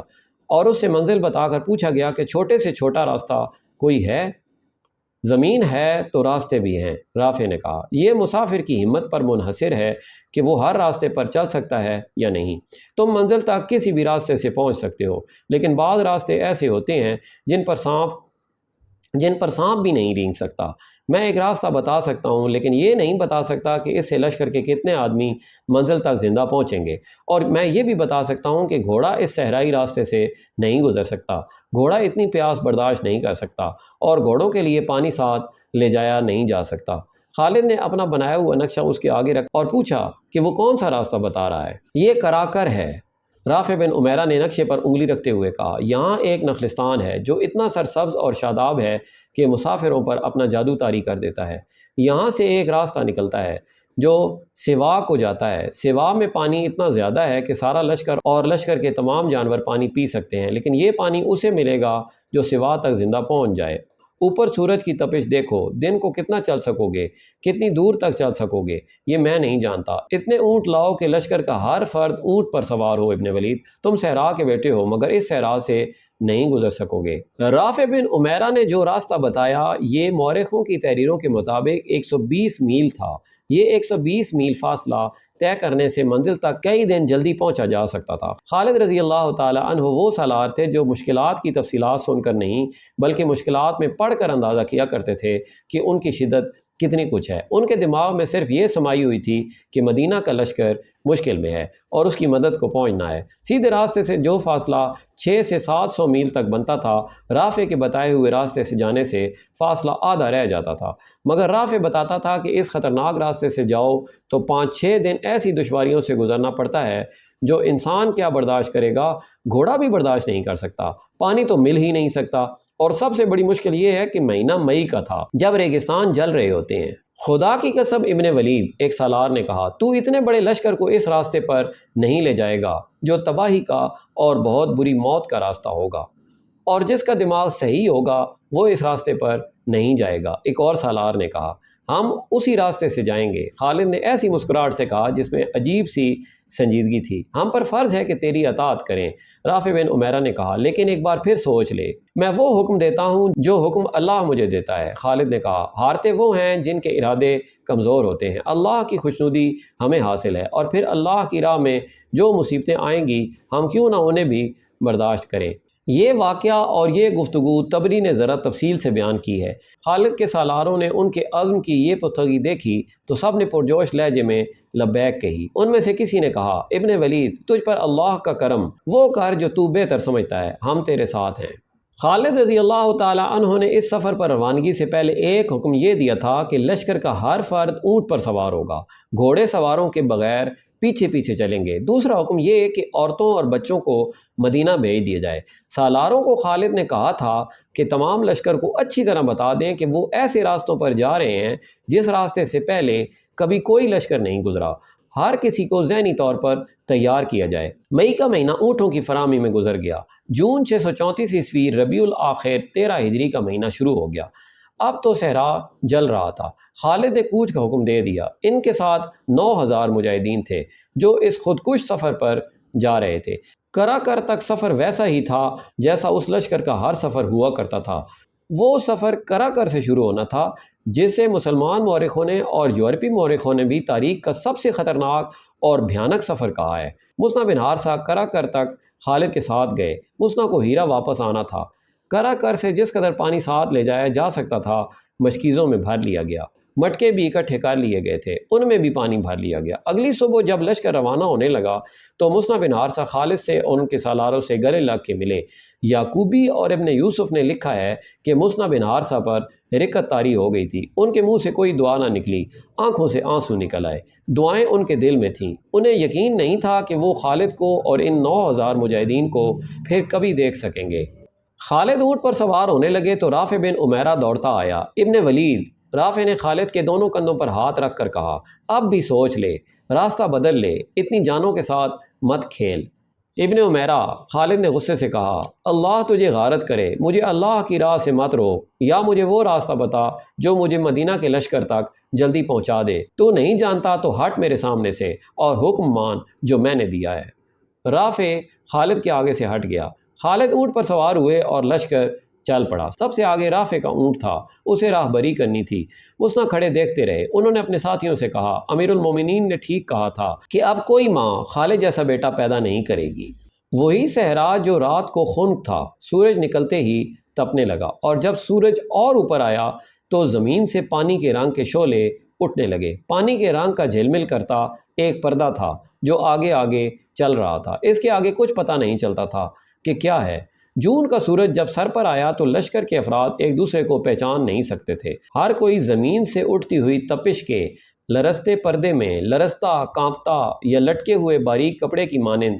اور اس سے منزل بتا کر پوچھا گیا کہ چھوٹے سے چھوٹا راستہ کوئی ہے؟ زمین ہے تو راستے بھی ہیں، رافع نے کہا۔ یہ مسافر کی ہمت پر منحصر ہے کہ وہ ہر راستے پر چل سکتا ہے یا نہیں۔ تم منزل تک کسی بھی راستے سے پہنچ سکتے ہو، لیکن بعض راستے ایسے ہوتے ہیں جن پر سانپ بھی نہیں رینگ سکتا۔ میں ایک راستہ بتا سکتا ہوں لیکن یہ نہیں بتا سکتا کہ اس سے لشکر کے کتنے آدمی منزل تک زندہ پہنچیں گے، اور میں یہ بھی بتا سکتا ہوں کہ گھوڑا اس صحرائی راستے سے نہیں گزر سکتا۔ گھوڑا اتنی پیاس برداشت نہیں کر سکتا اور گھوڑوں کے لیے پانی ساتھ لے جایا نہیں جا سکتا۔ خالد نے اپنا بنایا ہوا نقشہ اس کے آگے رکھا اور پوچھا کہ وہ کون سا راستہ بتا رہا ہے۔ یہ کراکر ہے۔ رافع بن عمیرہ نے نقشے پر انگلی رکھتے ہوئے کہا، یہاں ایک نخلستان ہے جو اتنا سرسبز اور شاداب ہے کہ مسافروں پر اپنا جادو طاری کر دیتا ہے۔ یہاں سے ایک راستہ نکلتا ہے جو سوا کو جاتا ہے۔ سوا میں پانی اتنا زیادہ ہے کہ سارا لشکر اور لشکر کے تمام جانور پانی پی سکتے ہیں، لیکن یہ پانی اسے ملے گا جو سوا تک زندہ پہنچ جائے۔ اوپر سورج کی تپش دیکھو، دن کو کتنا چل سکو گے، کتنی دور تک چل سکو گے، یہ میں نہیں جانتا۔ اتنے اونٹ لاؤ کہ لشکر کا ہر فرد اونٹ پر سوار ہو۔ ابن ولید، تم صحرا کے بیٹے ہو مگر اس صحرا سے نہیں گزر سکو گے۔ رافع بن عمیرہ نے جو راستہ بتایا یہ مورخوں کی تحریروں کے مطابق 120 میل تھا۔ یہ 120 میل فاصلہ طے کرنے سے منزل تک کئی دن جلدی پہنچا جا سکتا تھا۔ خالد رضی اللہ تعالی عنہ وہ سالار تھے جو مشکلات کی تفصیلات سن کر نہیں بلکہ مشکلات میں پڑھ کر اندازہ کیا کرتے تھے کہ ان کی شدت کتنی کچھ ہے۔ ان کے دماغ میں صرف یہ سمائی ہوئی تھی کہ مدینہ کا لشکر مشکل میں ہے اور اس کی مدد کو پہنچنا ہے۔ سیدھے راستے سے جو فاصلہ 600 سے 700 میل تک بنتا تھا، رافع کے بتائے ہوئے راستے سے جانے سے فاصلہ آدھا رہ جاتا تھا، مگر رافع بتاتا تھا کہ اس خطرناک راستے سے جاؤ تو 5-6 دن ایسی دشواریوں سے گزرنا پڑتا ہے جو انسان کیا برداشت کرے گا، گھوڑا بھی برداشت نہیں کر سکتا، پانی تو مل ہی نہیں سکتا، اور سب سے بڑی مشکل یہ ہے کہ مہینہ مئی کا تھا جب ریگستان جل رہے ہوتے ہیں۔ خدا کی قسم ابن ولید، ایک سالار نے کہا، تو اتنے بڑے لشکر کو اس راستے پر نہیں لے جائے گا جو تباہی کا اور بہت بری موت کا راستہ ہوگا، اور جس کا دماغ صحیح ہوگا وہ اس راستے پر نہیں جائے گا۔ ایک اور سالار نے کہا، ہم اسی راستے سے جائیں گے۔ خالد نے ایسی مسکراہٹ سے کہا جس میں عجیب سی سنجیدگی تھی، ہم پر فرض ہے کہ تیری اطاعت کریں۔ رافع بن عمیرہ نے کہا، لیکن ایک بار پھر سوچ لے، میں وہ حکم دیتا ہوں جو حکم اللہ مجھے دیتا ہے۔ خالد نے کہا، ہارتے وہ ہیں جن کے ارادے کمزور ہوتے ہیں، اللہ کی خوشنودی ہمیں حاصل ہے، اور پھر اللہ کی راہ میں جو مصیبتیں آئیں گی ہم کیوں نہ انہیں بھی برداشت کریں۔ یہ واقعہ اور یہ گفتگو طبری نے ذرا تفصیل سے بیان کی ہے۔ خالد کے سالاروں نے ان کے عزم کی یہ پختگی دیکھی تو سب نے پرجوش لہجے میں لبیک کہی۔ ان میں سے کسی نے کہا، ابن ولید، تجھ پر اللہ کا کرم، وہ کر جو تو بہتر سمجھتا ہے، ہم تیرے ساتھ ہیں۔ خالد رضی اللہ تعالیٰ عنہ نے اس سفر پر روانگی سے پہلے ایک حکم یہ دیا تھا کہ لشکر کا ہر فرد اونٹ پر سوار ہوگا، گھوڑے سواروں کے بغیر پیچھے پیچھے چلیں گے۔ دوسرا حکم یہ کہ عورتوں اور بچوں کو مدینہ بھیج دیا جائے۔ سالاروں کو خالد نے کہا تھا کہ تمام لشکر کو اچھی طرح بتا دیں کہ وہ ایسے راستوں پر جا رہے ہیں جس راستے سے پہلے کبھی کوئی لشکر نہیں گزرا۔ ہر کسی کو ذہنی طور پر تیار کیا جائے۔ مئی کا مہینہ اونٹوں کی فراہمی میں گزر گیا۔ جون 634 عیسوی ربیع الاخر 13 ہجری کا مہینہ شروع ہو گیا۔ اب تو صحرا جل رہا تھا۔ خالد نے کوچ کا حکم دے دیا۔ ان کے ساتھ 9000 مجاہدین تھے جو اس خودکش سفر پر جا رہے تھے۔ کراکر تک سفر ویسا ہی تھا جیسا اس لشکر کا ہر سفر ہوا کرتا تھا۔ وہ سفر کراکر سے شروع ہونا تھا جسے مسلمان مورخوں نے اور یورپی مورخوں نے بھی تاریخ کا سب سے خطرناک اور بھیانک سفر کہا ہے۔ مسنا بن حارثہ کراکر تک خالد کے ساتھ گئے۔ مسنا کو ہیرا واپس آنا تھا۔ کراکر سے جس قدر پانی ساتھ لے جایا جا سکتا تھا مشکیزوں میں بھر لیا گیا۔ مٹکے بھی اکٹھے کر لیے گئے تھے، ان میں بھی پانی بھر لیا گیا۔ اگلی صبح جب لشکر روانہ ہونے لگا تو مصعب بن حارثہ خالد سے اور ان کے سالاروں سے گلے لگ کے ملے۔ یعقوبی اور ابن یوسف نے لکھا ہے کہ مصعب بن حارثہ پر رکت طاری ہو گئی تھی، ان کے منہ سے کوئی دعا نہ نکلی، آنکھوں سے آنسو نکل آئے، دعائیں ان کے دل میں تھیں۔ انہیں یقین نہیں تھا کہ وہ خالد کو اور ان 9000 مجاہدین کو پھر کبھی دیکھ سکیں گے۔ خالد اونٹ پر سوار ہونے لگے تو رافع بن عمیرہ دوڑتا آیا۔ ابن ولید، رافع نے خالد کے دونوں کندھوں پر ہاتھ رکھ کر کہا، اب بھی سوچ لے، راستہ بدل لے، اتنی جانوں کے ساتھ مت کھیل۔ ابن عمیرہ، خالد نے غصے سے کہا، اللہ تجھے غارت کرے، مجھے اللہ کی راہ سے مت رو، یا مجھے وہ راستہ بتا جو مجھے مدینہ کے لشکر تک جلدی پہنچا دے۔ تو نہیں جانتا تو ہٹ میرے سامنے سے اور حکم مان جو میں نے دیا ہے۔ رافع خالد کے آگے سے ہٹ گیا۔ خالد اونٹ پر سوار ہوئے اور لشکر چل پڑا۔ سب سے آگے رافع کا اونٹ تھا، اسے راہ بری کرنی تھی۔ مصنع کھڑے دیکھتے رہے۔ انہوں نے اپنے ساتھیوں سے کہا، امیر المومنین نے ٹھیک کہا تھا کہ اب کوئی ماں خالد جیسا بیٹا پیدا نہیں کرے گی۔ وہی صحرا جو رات کو خنک تھا، سورج نکلتے ہی تپنے لگا، اور جب سورج اور اوپر آیا تو زمین سے پانی کے رنگ کے شعلے اٹھنے لگے۔ پانی کے رنگ کا جھلمل کرتا ایک پردہ تھا جو آگے آگے چل رہا تھا، اس کے آگے کچھ پتہ نہیں چلتا تھا کہ کیا ہے۔ جون کا سورج جب سر پر آیا تو لشکر کے افراد ایک دوسرے کو پہچان نہیں سکتے تھے۔ ہر کوئی زمین سے اٹھتی ہوئی تپش کے لرزتے پردے میں لرزتا، کانپتا یا لٹکے ہوئے باریک کپڑے کی مانند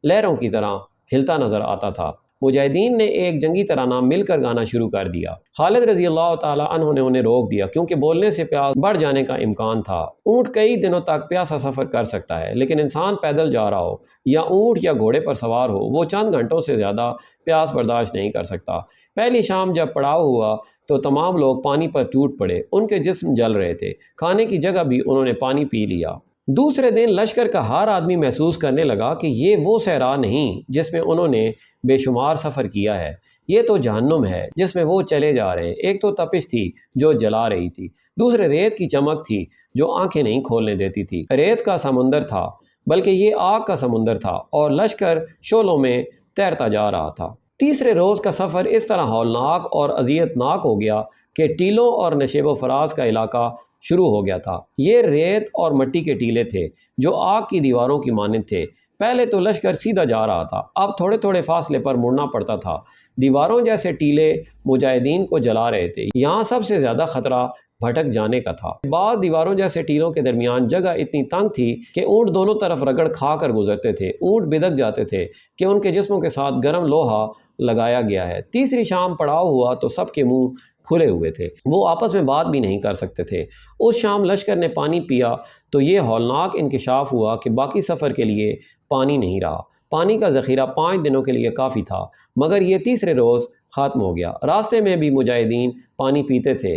لہروں کی طرح ہلتا نظر آتا تھا۔ مجاہدین نے ایک جنگی ترانہ مل کر گانا شروع کر دیا۔ خالد رضی اللہ تعالیٰ عنہ نے انہیں روک دیا کیونکہ بولنے سے پیاس بڑھ جانے کا امکان تھا۔ اونٹ کئی دنوں تک پیاسا سفر کر سکتا ہے، لیکن انسان پیدل جا رہا ہو یا اونٹ یا گھوڑے پر سوار ہو، وہ چند گھنٹوں سے زیادہ پیاس برداشت نہیں کر سکتا۔ پہلی شام جب پڑاؤ ہوا تو تمام لوگ پانی پر ٹوٹ پڑے، ان کے جسم جل رہے تھے، کھانے کی جگہ بھی انہوں نے پانی پی لیا۔ دوسرے دن لشکر کا ہر آدمی محسوس کرنے لگا کہ یہ وہ صحرا نہیں جس میں انہوں نے بے شمار سفر کیا ہے، یہ تو جہنم ہے جس میں وہ چلے جا رہے ہیں۔ ایک تو تپش تھی جو جلا رہی تھی، دوسرے ریت کی چمک تھی جو آنکھیں نہیں کھولنے دیتی تھی۔ ریت کا سمندر تھا بلکہ یہ آگ کا سمندر تھا، اور لشکر شعلوں میں تیرتا جا رہا تھا۔ تیسرے روز کا سفر اس طرح ہولناک اور اذیت ناک ہو گیا کہ ٹیلوں اور نشیب و فراز کا علاقہ شروع ہو گیا تھا۔ یہ ریت اور مٹی کے ٹیلے تھے جو آگ کی دیواروں کی مانند تھے۔ پہلے تو لشکر سیدھا جا رہا تھا، اب تھوڑے تھوڑے فاصلے پر مڑنا پڑتا تھا۔ دیواروں جیسے ٹیلے مجاہدین کو جلا رہے تھے۔ یہاں سب سے زیادہ خطرہ بھٹک جانے کا تھا۔ بعض دیواروں جیسے ٹیلوں کے درمیان جگہ اتنی تنگ تھی کہ اونٹ دونوں طرف رگڑ کھا کر گزرتے تھے۔ اونٹ بدک جاتے تھے کہ ان کے جسموں کے ساتھ گرم لوہا لگایا گیا ہے۔ تیسری شام پڑاؤ ہوا تو سب کے منہ کھلے ہوئے تھے، وہ آپس میں بات بھی نہیں کر سکتے تھے۔ اس شام لشکر نے پانی پیا تو یہ ہولناک انکشاف ہوا کہ باقی سفر کے لیے پانی نہیں رہا۔ پانی کا ذخیرہ 5 دنوں کے لیے کافی تھا، مگر یہ تیسرے روز ختم ہو گیا۔ راستے میں بھی مجاہدین پانی پیتے تھے۔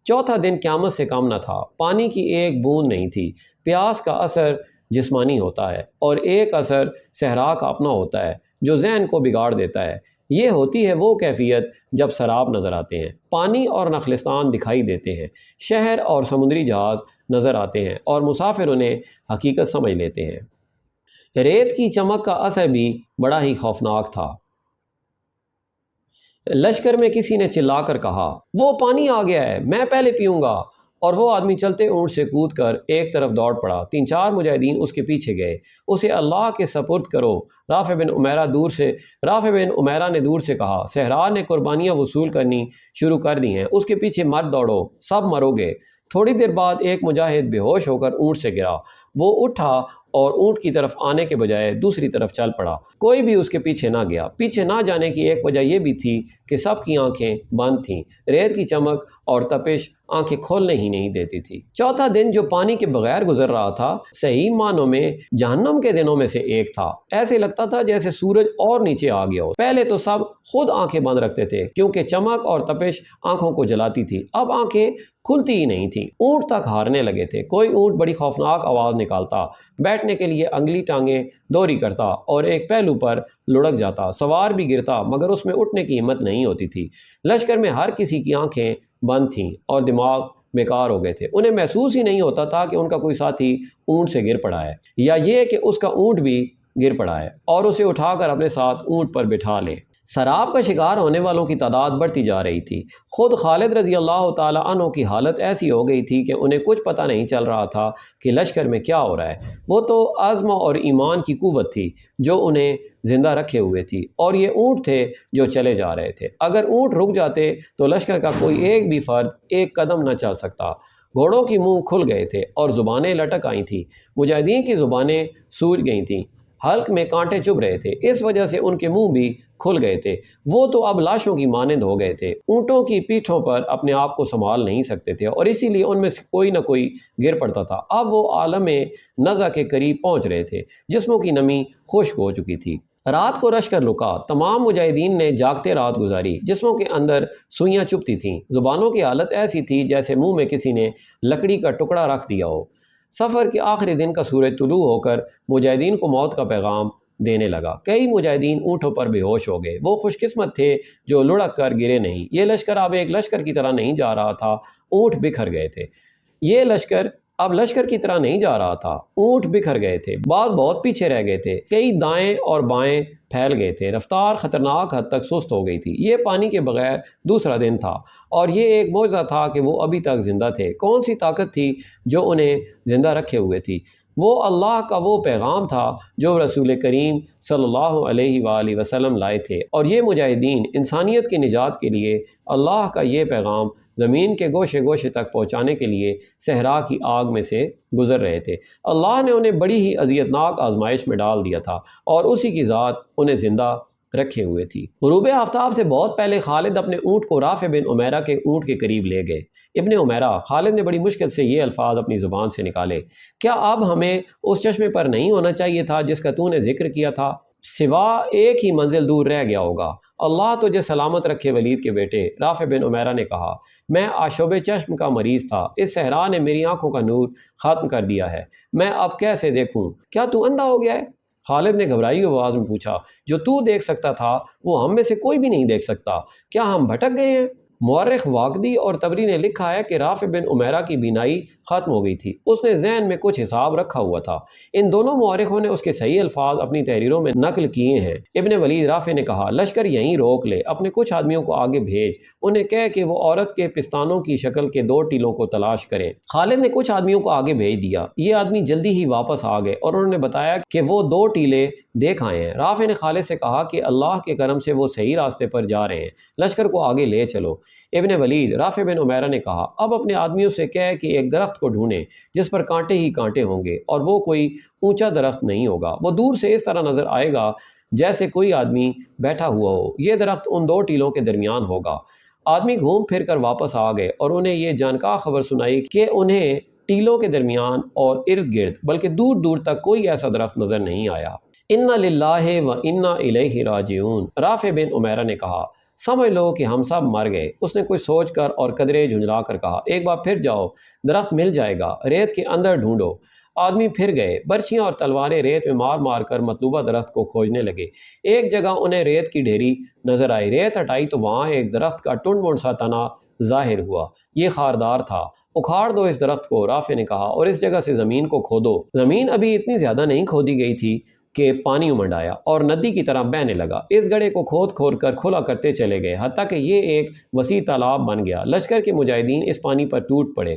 چوتھا دن قیامت سے کم نہ تھا، پانی کی ایک بوند نہیں تھی۔ پیاس کا اثر جسمانی ہوتا ہے اور ایک اثر صحرا کا اپنا ہوتا ہے جو ذہن کو بگاڑ دیتا ہے۔ یہ ہوتی ہے وہ کیفیت جب سراب نظر آتے ہیں، پانی اور نخلستان دکھائی دیتے ہیں، شہر اور سمندری جہاز نظر آتے ہیں اور مسافر انہیں حقیقت سمجھ لیتے ہیں۔ ریت کی چمک کا اثر بھی بڑا ہی خوفناک تھا۔ لشکر میں کسی نے چلا کر کہا، وہ پانی آ گیا ہے، میں پہلے پیوں گا، اور وہ آدمی چلتے اونٹ سے کود کر ایک طرف دوڑ پڑا۔ 3-4 مجاہدین اس کے پیچھے گئے۔ اسے اللہ کے سپرد کرو۔ رافع بن عمیرہ نے دور سے کہا، صحرا نے قربانیاں وصول کرنی شروع کر دی ہیں، اس کے پیچھے مت دوڑو، سب مرو گے۔ تھوڑی دیر بعد ایک مجاہد بے ہوش ہو کر اونٹ سے گرا۔ وہ اٹھا اور اونٹ کی طرف آنے کے بجائے دوسری طرف چل پڑا۔ کوئی بھی اس کے پیچھے نہ گیا۔ پیچھے نہ جانے کی ایک وجہ یہ بھی تھی کہ سب کی آنکھیں بند تھیں۔ ریت کی چمک اور تپش آنکھیں کھولنے ہی نہیں دیتی تھی۔ چوتھا دن جو پانی کے بغیر گزر رہا تھا، صحیح معنوں میں جہنم کے دنوں میں سے ایک تھا۔ ایسے لگتا تھا جیسے سورج اور نیچے آ گیا ہو۔ پہلے تو سب خود آنکھیں بند رکھتے تھے کیونکہ چمک اور تپش آنکھوں کو جلاتی تھی، اب آنکھیں کھلتی ہی نہیں تھیں۔ اونٹ تک ہارنے لگے تھے۔ کوئی اونٹ بڑی خوفناک آواز نکالتا، بیٹھنے کے لیے انگلی ٹانگیں دوری کرتا اور ایک پہلو پر لڑک جاتا۔ سوار بھی گرتا مگر اس میں اٹھنے کی ہمت نہیں ہوتی تھی۔ لشکر میں ہر کسی کی آنکھیں بند تھیں اور دماغ بیکار ہو گئے تھے۔ انہیں محسوس ہی نہیں ہوتا تھا کہ ان کا کوئی ساتھی اونٹ سے گر پڑا ہے، یا یہ کہ اس کا اونٹ بھی گر پڑا ہے اور اسے اٹھا کر اپنے ساتھ اونٹ پر بٹھا لے۔ سراب کا شکار ہونے والوں کی تعداد بڑھتی جا رہی تھی۔ خود خالد رضی اللہ تعالیٰ عنہ کی حالت ایسی ہو گئی تھی کہ انہیں کچھ پتہ نہیں چل رہا تھا کہ لشکر میں کیا ہو رہا ہے۔ وہ تو عزم اور ایمان کی قوت تھی جو انہیں زندہ رکھے ہوئے تھی، اور یہ اونٹ تھے جو چلے جا رہے تھے۔ اگر اونٹ رک جاتے تو لشکر کا کوئی ایک بھی فرد ایک قدم نہ چل سکتا۔ گھوڑوں کی منہ کھل گئے تھے اور زبانیں لٹک آئی تھیں۔ مجاہدین کی زبانیں سوج گئی تھیں، حلق میں کانٹے چبھ رہے تھے، اس وجہ سے ان کے منہ بھی کھل گئے تھے۔ وہ تو اب لاشوں کی مانند ہو گئے تھے، اونٹوں کی پیٹھوں پر اپنے آپ کو سنبھال نہیں سکتے تھے، اور اسی لیے ان میں سے کوئی نہ کوئی گر پڑتا تھا۔ اب وہ عالم نزع کے قریب پہنچ رہے تھے، جسموں کی نمی خشک ہو چکی تھی۔ رات کو لشکر رکا، تمام مجاہدین نے جاگتے رات گزاری، جسموں کے اندر سوئیاں چبھتی تھیں، زبانوں کی حالت ایسی تھی جیسے منہ میں کسی نے لکڑی کا ٹکڑا رکھ دیا ہو۔ سفر کے آخری دن کا سورج طلوع ہو کر مجاہدین کو موت کا پیغام دینے لگا۔ کئی مجاہدین اونٹوں پر بے ہوش ہو گئے۔ وہ خوش قسمت تھے جو لڑک کر گرے نہیں۔ یہ لشکر اب ایک لشکر کی طرح نہیں جا رہا تھا، اونٹ بکھر گئے تھے۔ یہ لشکر اب لشکر کی طرح نہیں جا رہا تھا، اونٹ بکھر گئے تھے، بعض بہت پیچھے رہ گئے تھے، کئی دائیں اور بائیں پھیل گئے تھے، رفتار خطرناک حد تک سست ہو گئی تھی۔ یہ پانی کے بغیر دوسرا دن تھا، اور یہ ایک معجزہ تھا کہ وہ ابھی تک زندہ تھے۔ کون سی طاقت تھی جو انہیں زندہ رکھے ہوئے تھی؟ وہ اللہ کا وہ پیغام تھا جو رسول کریم صلی اللہ علیہ وآلہ وسلم لائے تھے، اور یہ مجاہدین انسانیت کی نجات کے لیے اللہ کا یہ پیغام زمین کے گوشے گوشے تک پہنچانے کے لیے صحرا کی آگ میں سے گزر رہے تھے۔ اللہ نے انہیں بڑی ہی اذیتناک آزمائش میں ڈال دیا تھا، اور اسی کی ذات انہیں زندہ رکھے ہوئے تھی۔ غروب آفتاب سے بہت پہلے خالد اپنے اونٹ کو رافع بن عمیرہ کے اونٹ کے قریب لے گئے۔ ابن عمیرہ، خالد نے بڑی مشکل سے یہ الفاظ اپنی زبان سے نکالے، کیا اب ہمیں اس چشمے پر نہیں ہونا چاہیے تھا جس کا تو نے ذکر کیا تھا؟ سوا ایک ہی منزل دور رہ گیا ہوگا۔ اللہ تجھے سلامت رکھے ولید کے بیٹے، رافع بن عمیرہ نے کہا، میں آشوب چشم کا مریض تھا، اس صحرا نے میری آنکھوں کا نور ختم کر دیا ہے، میں اب کیسے دیکھوں؟ کیا تو اندھا ہو گیا ہے؟ خالد نے گھبرائی آواز میں پوچھا، جو تو دیکھ سکتا تھا وہ ہم میں سے کوئی بھی نہیں دیکھ سکتا، کیا ہم بھٹک گئے ہیں؟ مورخ واقدی اور طبری نے لکھا ہے کہ رافع بن عمیرہ کی بینائی ختم ہو گئی تھی، اس نے ذہن میں کچھ حساب رکھا ہوا تھا۔ ان دونوں مورخوں نے اس کے صحیح الفاظ اپنی تحریروں میں نقل کیے ہیں۔ ابن ولید رافع نے کہا، لشکر یہیں روک لے، اپنے کچھ آدمیوں کو آگے بھیج، انہیں کہہ کہ وہ عورت کے پستانوں کی شکل کے 2 ٹیلوں کو تلاش کریں۔ خالد نے کچھ آدمیوں کو آگے بھیج دیا، یہ آدمی جلدی ہی واپس آ گئے اور انہوں نے بتایا کہ وہ 2 ٹیلے دیکھ آئے ہیں۔ رافع نے خالد سے کہا کہ اللہ کے کرم سے وہ صحیح راستے پر جا رہے ہیں، لشکر کو آگے لے چلو۔ ابن ولید رافع بن عمیرہ نے کہا، اب اپنے آدمیوں سے کہہ کہ ایک درخت کو ڈھونڈیں جس پر کانٹے ہی کانٹے ہوں گے، اور وہ کوئی اونچا درخت نہیں ہوگا، وہ دور سے اس طرح نظر آئے گا جیسے کوئی آدمی بیٹھا ہوا ہو، یہ درخت ان 2 ٹیلوں کے درمیان ہوگا۔ آدمی گھوم پھر کر واپس آ گئے اور انہیں یہ جانکاہ خبر سنائی کہ انہیں ٹیلوں کے درمیان اور ارد گرد بلکہ دور دور تک کوئی ایسا درخت نظر نہیں آیا۔ انا للہ و انا الیہ راجعون، رافع بن عمیرہ نے کہا، سمجھ لو کہ ہم سب مر گئے۔ اس نے کچھ سوچ کر اور قدرے جھنجلا کر کہا، ایک بار پھر جاؤ، درخت مل جائے گا، ریت کے اندر ڈھونڈو۔ آدمی پھر گئے، برچیاں اور تلواریں ریت میں مار مار کر مطلوبہ درخت کو کھوجنے لگے۔ ایک جگہ انہیں ریت کی ڈھیری نظر آئی، ریت ہٹائی تو وہاں ایک درخت کا ٹنڈ منڈ سا تنا ظاہر ہوا، یہ خاردار تھا۔ اکھاڑ دو اس درخت کو، رافع نے کہا، اور اس جگہ سے زمین کو کھودو۔ زمین ابھی اتنی زیادہ نہیں کھودی گئی تھی کہ پانی امنڈ آیا اور ندی کی طرح بہنے لگا۔ اس گڑھے کو کھود کھود کر کھلا کرتے چلے گئے، حتیٰ کہ یہ ایک وسیع تالاب بن گیا۔ لشکر کے مجاہدین اس پانی پر ٹوٹ پڑے۔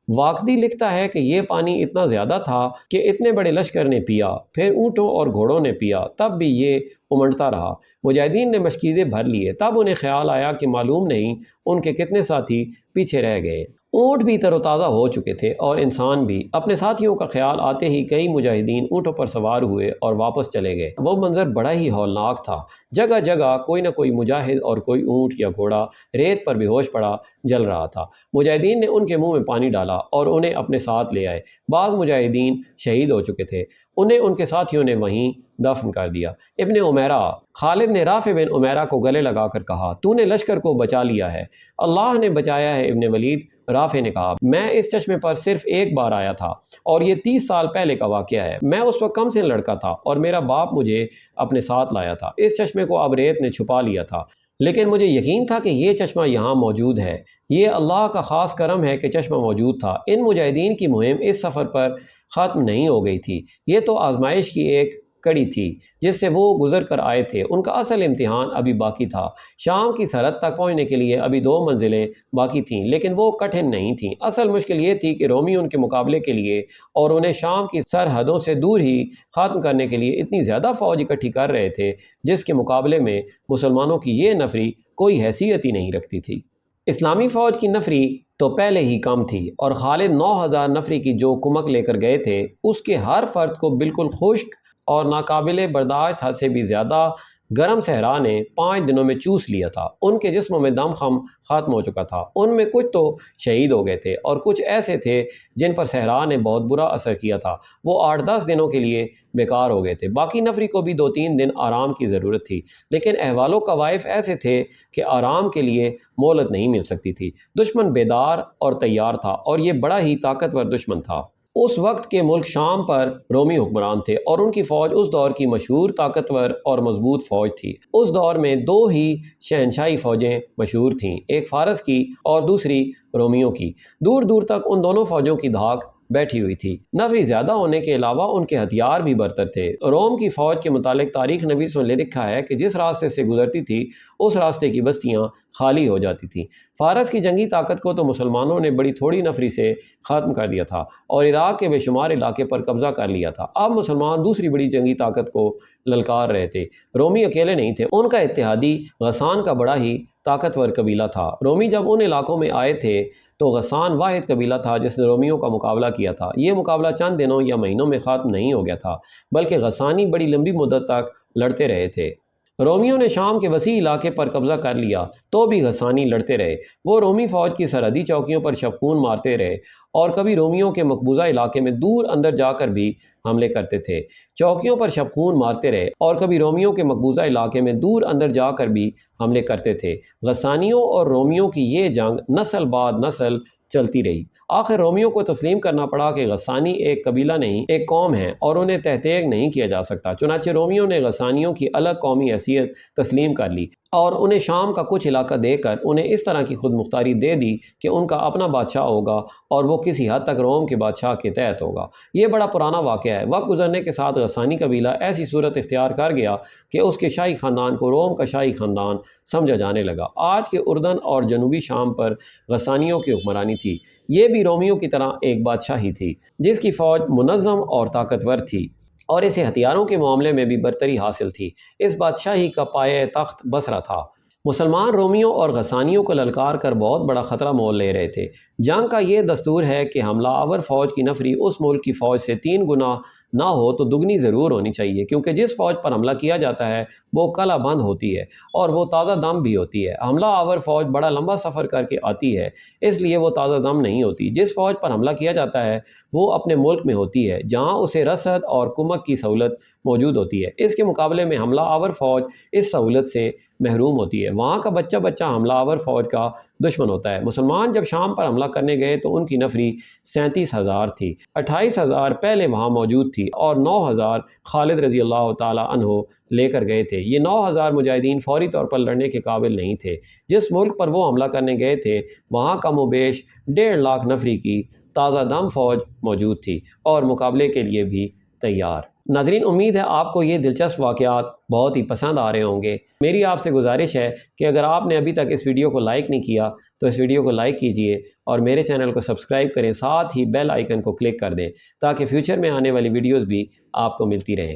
واقدی لکھتا ہے کہ یہ پانی اتنا زیادہ تھا کہ اتنے بڑے لشکر نے پیا، پھر اونٹوں اور گھوڑوں نے پیا، تب بھی یہ امنڈتا رہا۔ مجاہدین نے مشکیزیں بھر لیے، تب انہیں خیال آیا کہ معلوم نہیں ان کے کتنے ساتھی پیچھے رہ گئے۔ اونٹ بھی تر و تازہ ہو چکے تھے اور انسان بھی۔ اپنے ساتھیوں کا خیال آتے ہی کئی مجاہدین اونٹوں پر سوار ہوئے اور واپس چلے گئے۔ وہ منظر بڑا ہی ہولناک تھا، جگہ جگہ کوئی نہ کوئی مجاہد اور کوئی اونٹ یا گھوڑا ریت پر بے ہوش پڑا جل رہا تھا۔ مجاہدین نے ان کے منہ میں پانی ڈالا اور انہیں اپنے ساتھ لے آئے۔ بعض مجاہدین شہید ہو چکے تھے، انہیں ان کے ساتھیوں نے وہیں دفن کر دیا۔ ابن عمیرہ، خالد نے رافع بن عمیرہ کو گلے لگا کر کہا، تو نے لشکر کو بچا لیا ہے۔ اللہ نے بچایا ہے ابن ولید، رافع نے کہا، میں اس چشمے پر صرف ایک بار آیا تھا اور یہ 30 سال پہلے کا واقعہ ہے۔ میں اس وقت کم سے لڑکا تھا اور میرا باپ مجھے اپنے ساتھ لایا تھا۔ اس چشمے کو اب ریت نے چھپا لیا تھا، لیکن مجھے یقین تھا کہ یہ چشمہ یہاں موجود ہے۔ یہ اللہ کا خاص کرم ہے کہ چشمہ موجود تھا۔ ان مجاہدین کی مہم اس سفر پر ختم نہیں ہو گئی تھی، یہ تو آزمائش کی ایک کڑی تھی جس سے وہ گزر کر آئے تھے۔ ان کا اصل امتحان ابھی باقی تھا۔ شام کی سرحد تک پہنچنے کے لیے ابھی 2 منزلیں باقی تھیں، لیکن وہ کٹھن نہیں تھیں۔ اصل مشکل یہ تھی کہ رومی ان کے مقابلے کے لیے اور انہیں شام کی سرحدوں سے دور ہی ختم کرنے کے لیے اتنی زیادہ فوج اکٹھی کر رہے تھے، جس کے مقابلے میں مسلمانوں کی یہ نفری کوئی حیثیت ہی نہیں رکھتی تھی۔ اسلامی فوج کی نفری تو پہلے ہی کم تھی، اور خالد 9,000 نفری کی جو کمک لے کر گئے تھے اس کے ہر فرد کو بالکل خشک اور ناقابل برداشت حد سے بھی زیادہ گرم صحرا نے 5 دنوں میں چوس لیا تھا۔ ان کے جسموں میں دم خم ختم ہو چکا تھا۔ ان میں کچھ تو شہید ہو گئے تھے اور کچھ ایسے تھے جن پر صحرا نے بہت برا اثر کیا تھا۔ وہ 8-10 دنوں کے لیے بیکار ہو گئے تھے۔ باقی نفری کو بھی 2-3 دن آرام کی ضرورت تھی، لیکن احوال و قوائف ایسے تھے کہ آرام کے لیے مہلت نہیں مل سکتی تھی۔ دشمن بیدار اور تیار تھا، اور یہ بڑا ہی طاقتور دشمن تھا۔ اس وقت کے ملک شام پر رومی حکمران تھے، اور ان کی فوج اس دور کی مشہور طاقتور اور مضبوط فوج تھی۔ اس دور میں 2 ہی شہنشاہی فوجیں مشہور تھیں، ایک فارس کی اور دوسری رومیوں کی۔ دور دور تک ان دونوں فوجوں کی دھاک بیٹھی ہوئی تھی۔ نفری زیادہ ہونے کے علاوہ ان کے ہتھیار بھی برتر تھے۔ روم کی فوج کے متعلق تاریخ نویس میں لکھا ہے کہ جس راستے سے گزرتی تھی اس راستے کی بستیاں خالی ہو جاتی تھیں۔ فارس کی جنگی طاقت کو تو مسلمانوں نے بڑی تھوڑی نفری سے ختم کر دیا تھا اور عراق کے بے شمار علاقے پر قبضہ کر لیا تھا۔ اب مسلمان دوسری بڑی جنگی طاقت کو للکار رہے تھے۔ رومی اکیلے نہیں تھے، ان کا اتحادی غسان کا بڑا ہی طاقتور قبیلہ تھا۔ رومی جب ان علاقوں میں آئے تھے تو غسان واحد قبیلہ تھا جس نے رومیوں کا مقابلہ کیا تھا۔ یہ مقابلہ چند دنوں یا مہینوں میں ختم نہیں ہو گیا تھا، بلکہ غسانی بڑی لمبی مدت تک لڑتے رہے تھے۔ رومیوں نے شام کے وسیع علاقے پر قبضہ کر لیا تو بھی غسانی لڑتے رہے۔ وہ رومی فوج کی سرحدی چوکیوں پر شبخون مارتے رہے اور کبھی رومیوں کے مقبوضہ علاقے میں دور اندر جا کر بھی حملے کرتے تھے۔ چوکیوں پر شبخون مارتے رہے اور کبھی رومیوں کے مقبوضہ علاقے میں دور اندر جا کر بھی حملے کرتے تھے۔ غسانیوں اور رومیوں کی یہ جنگ نسل بعد نسل چلتی رہی۔ آخر رومیوں کو تسلیم کرنا پڑا کہ غسانی ایک قبیلہ نہیں، ایک قوم ہے اور انہیں تحت نہیں کیا جا سکتا۔ چنانچہ رومیوں نے غسانیوں کی الگ قومی حیثیت تسلیم کر لی اور انہیں شام کا کچھ علاقہ دے کر انہیں اس طرح کی خود مختاری دے دی کہ ان کا اپنا بادشاہ ہوگا اور وہ کسی حد تک روم کے بادشاہ کے تحت ہوگا۔ یہ بڑا پرانا واقعہ ہے۔ وقت گزرنے کے ساتھ غسانی قبیلہ ایسی صورت اختیار کر گیا کہ اس کے شاہی خاندان کو روم کا شاہی خاندان سمجھا جانے لگا۔ آج کے اردن اور جنوبی شام پر غسانیوں کی حکمرانی تھی۔ یہ بھی رومیوں کی طرح ایک بادشاہی تھی جس کی فوج منظم اور طاقتور تھی اور اسے ہتھیاروں کے معاملے میں بھی برتری حاصل تھی۔ اس بادشاہی کا پایہ تخت بصرہ تھا۔ مسلمان رومیوں اور غسانیوں کو للکار کر بہت بڑا خطرہ مول لے رہے تھے۔ جنگ کا یہ دستور ہے کہ حملہ آور فوج کی نفری اس ملک کی فوج سے 3 گنا نہ ہو تو دگنی ضرور ہونی چاہیے، کیونکہ جس فوج پر حملہ کیا جاتا ہے وہ کلہ بند ہوتی ہے اور وہ تازہ دم بھی ہوتی ہے۔ حملہ آور فوج بڑا لمبا سفر کر کے آتی ہے، اس لیے وہ تازہ دم نہیں ہوتی۔ جس فوج پر حملہ کیا جاتا ہے وہ اپنے ملک میں ہوتی ہے جہاں اسے رسد اور کمک کی سہولت موجود ہوتی ہے۔ اس کے مقابلے میں حملہ آور فوج اس سہولت سے محروم ہوتی ہے۔ وہاں کا بچہ بچہ حملہ آور فوج کا دشمن ہوتا ہے۔ مسلمان جب شام پر حملہ کرنے گئے تو ان کی نفری 37,000 تھی۔ 28,000 پہلے وہاں موجود تھی اور 9,000 خالد رضی اللہ تعالیٰ عنہ لے کر گئے تھے۔ یہ 9,000 مجاہدین فوری طور پر لڑنے کے قابل نہیں تھے۔ جس ملک پر وہ حملہ کرنے گئے تھے وہاں کم و بیش 1.5 لاکھ نفری کی تازہ دم فوج موجود تھی اور مقابلے کے لیے بھی تیار۔ ناظرین، امید ہے آپ کو یہ دلچسپ واقعات بہت ہی پسند آ رہے ہوں گے۔ میری آپ سے گزارش ہے کہ اگر آپ نے ابھی تک اس ویڈیو کو لائک نہیں کیا تو اس ویڈیو کو لائک کیجئے اور میرے چینل کو سبسکرائب کریں، ساتھ ہی بیل آئیکن کو کلک کر دیں تاکہ فیوچر میں آنے والی ویڈیوز بھی آپ کو ملتی رہیں۔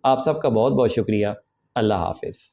آپ سب کا بہت بہت شکریہ۔ اللہ حافظ۔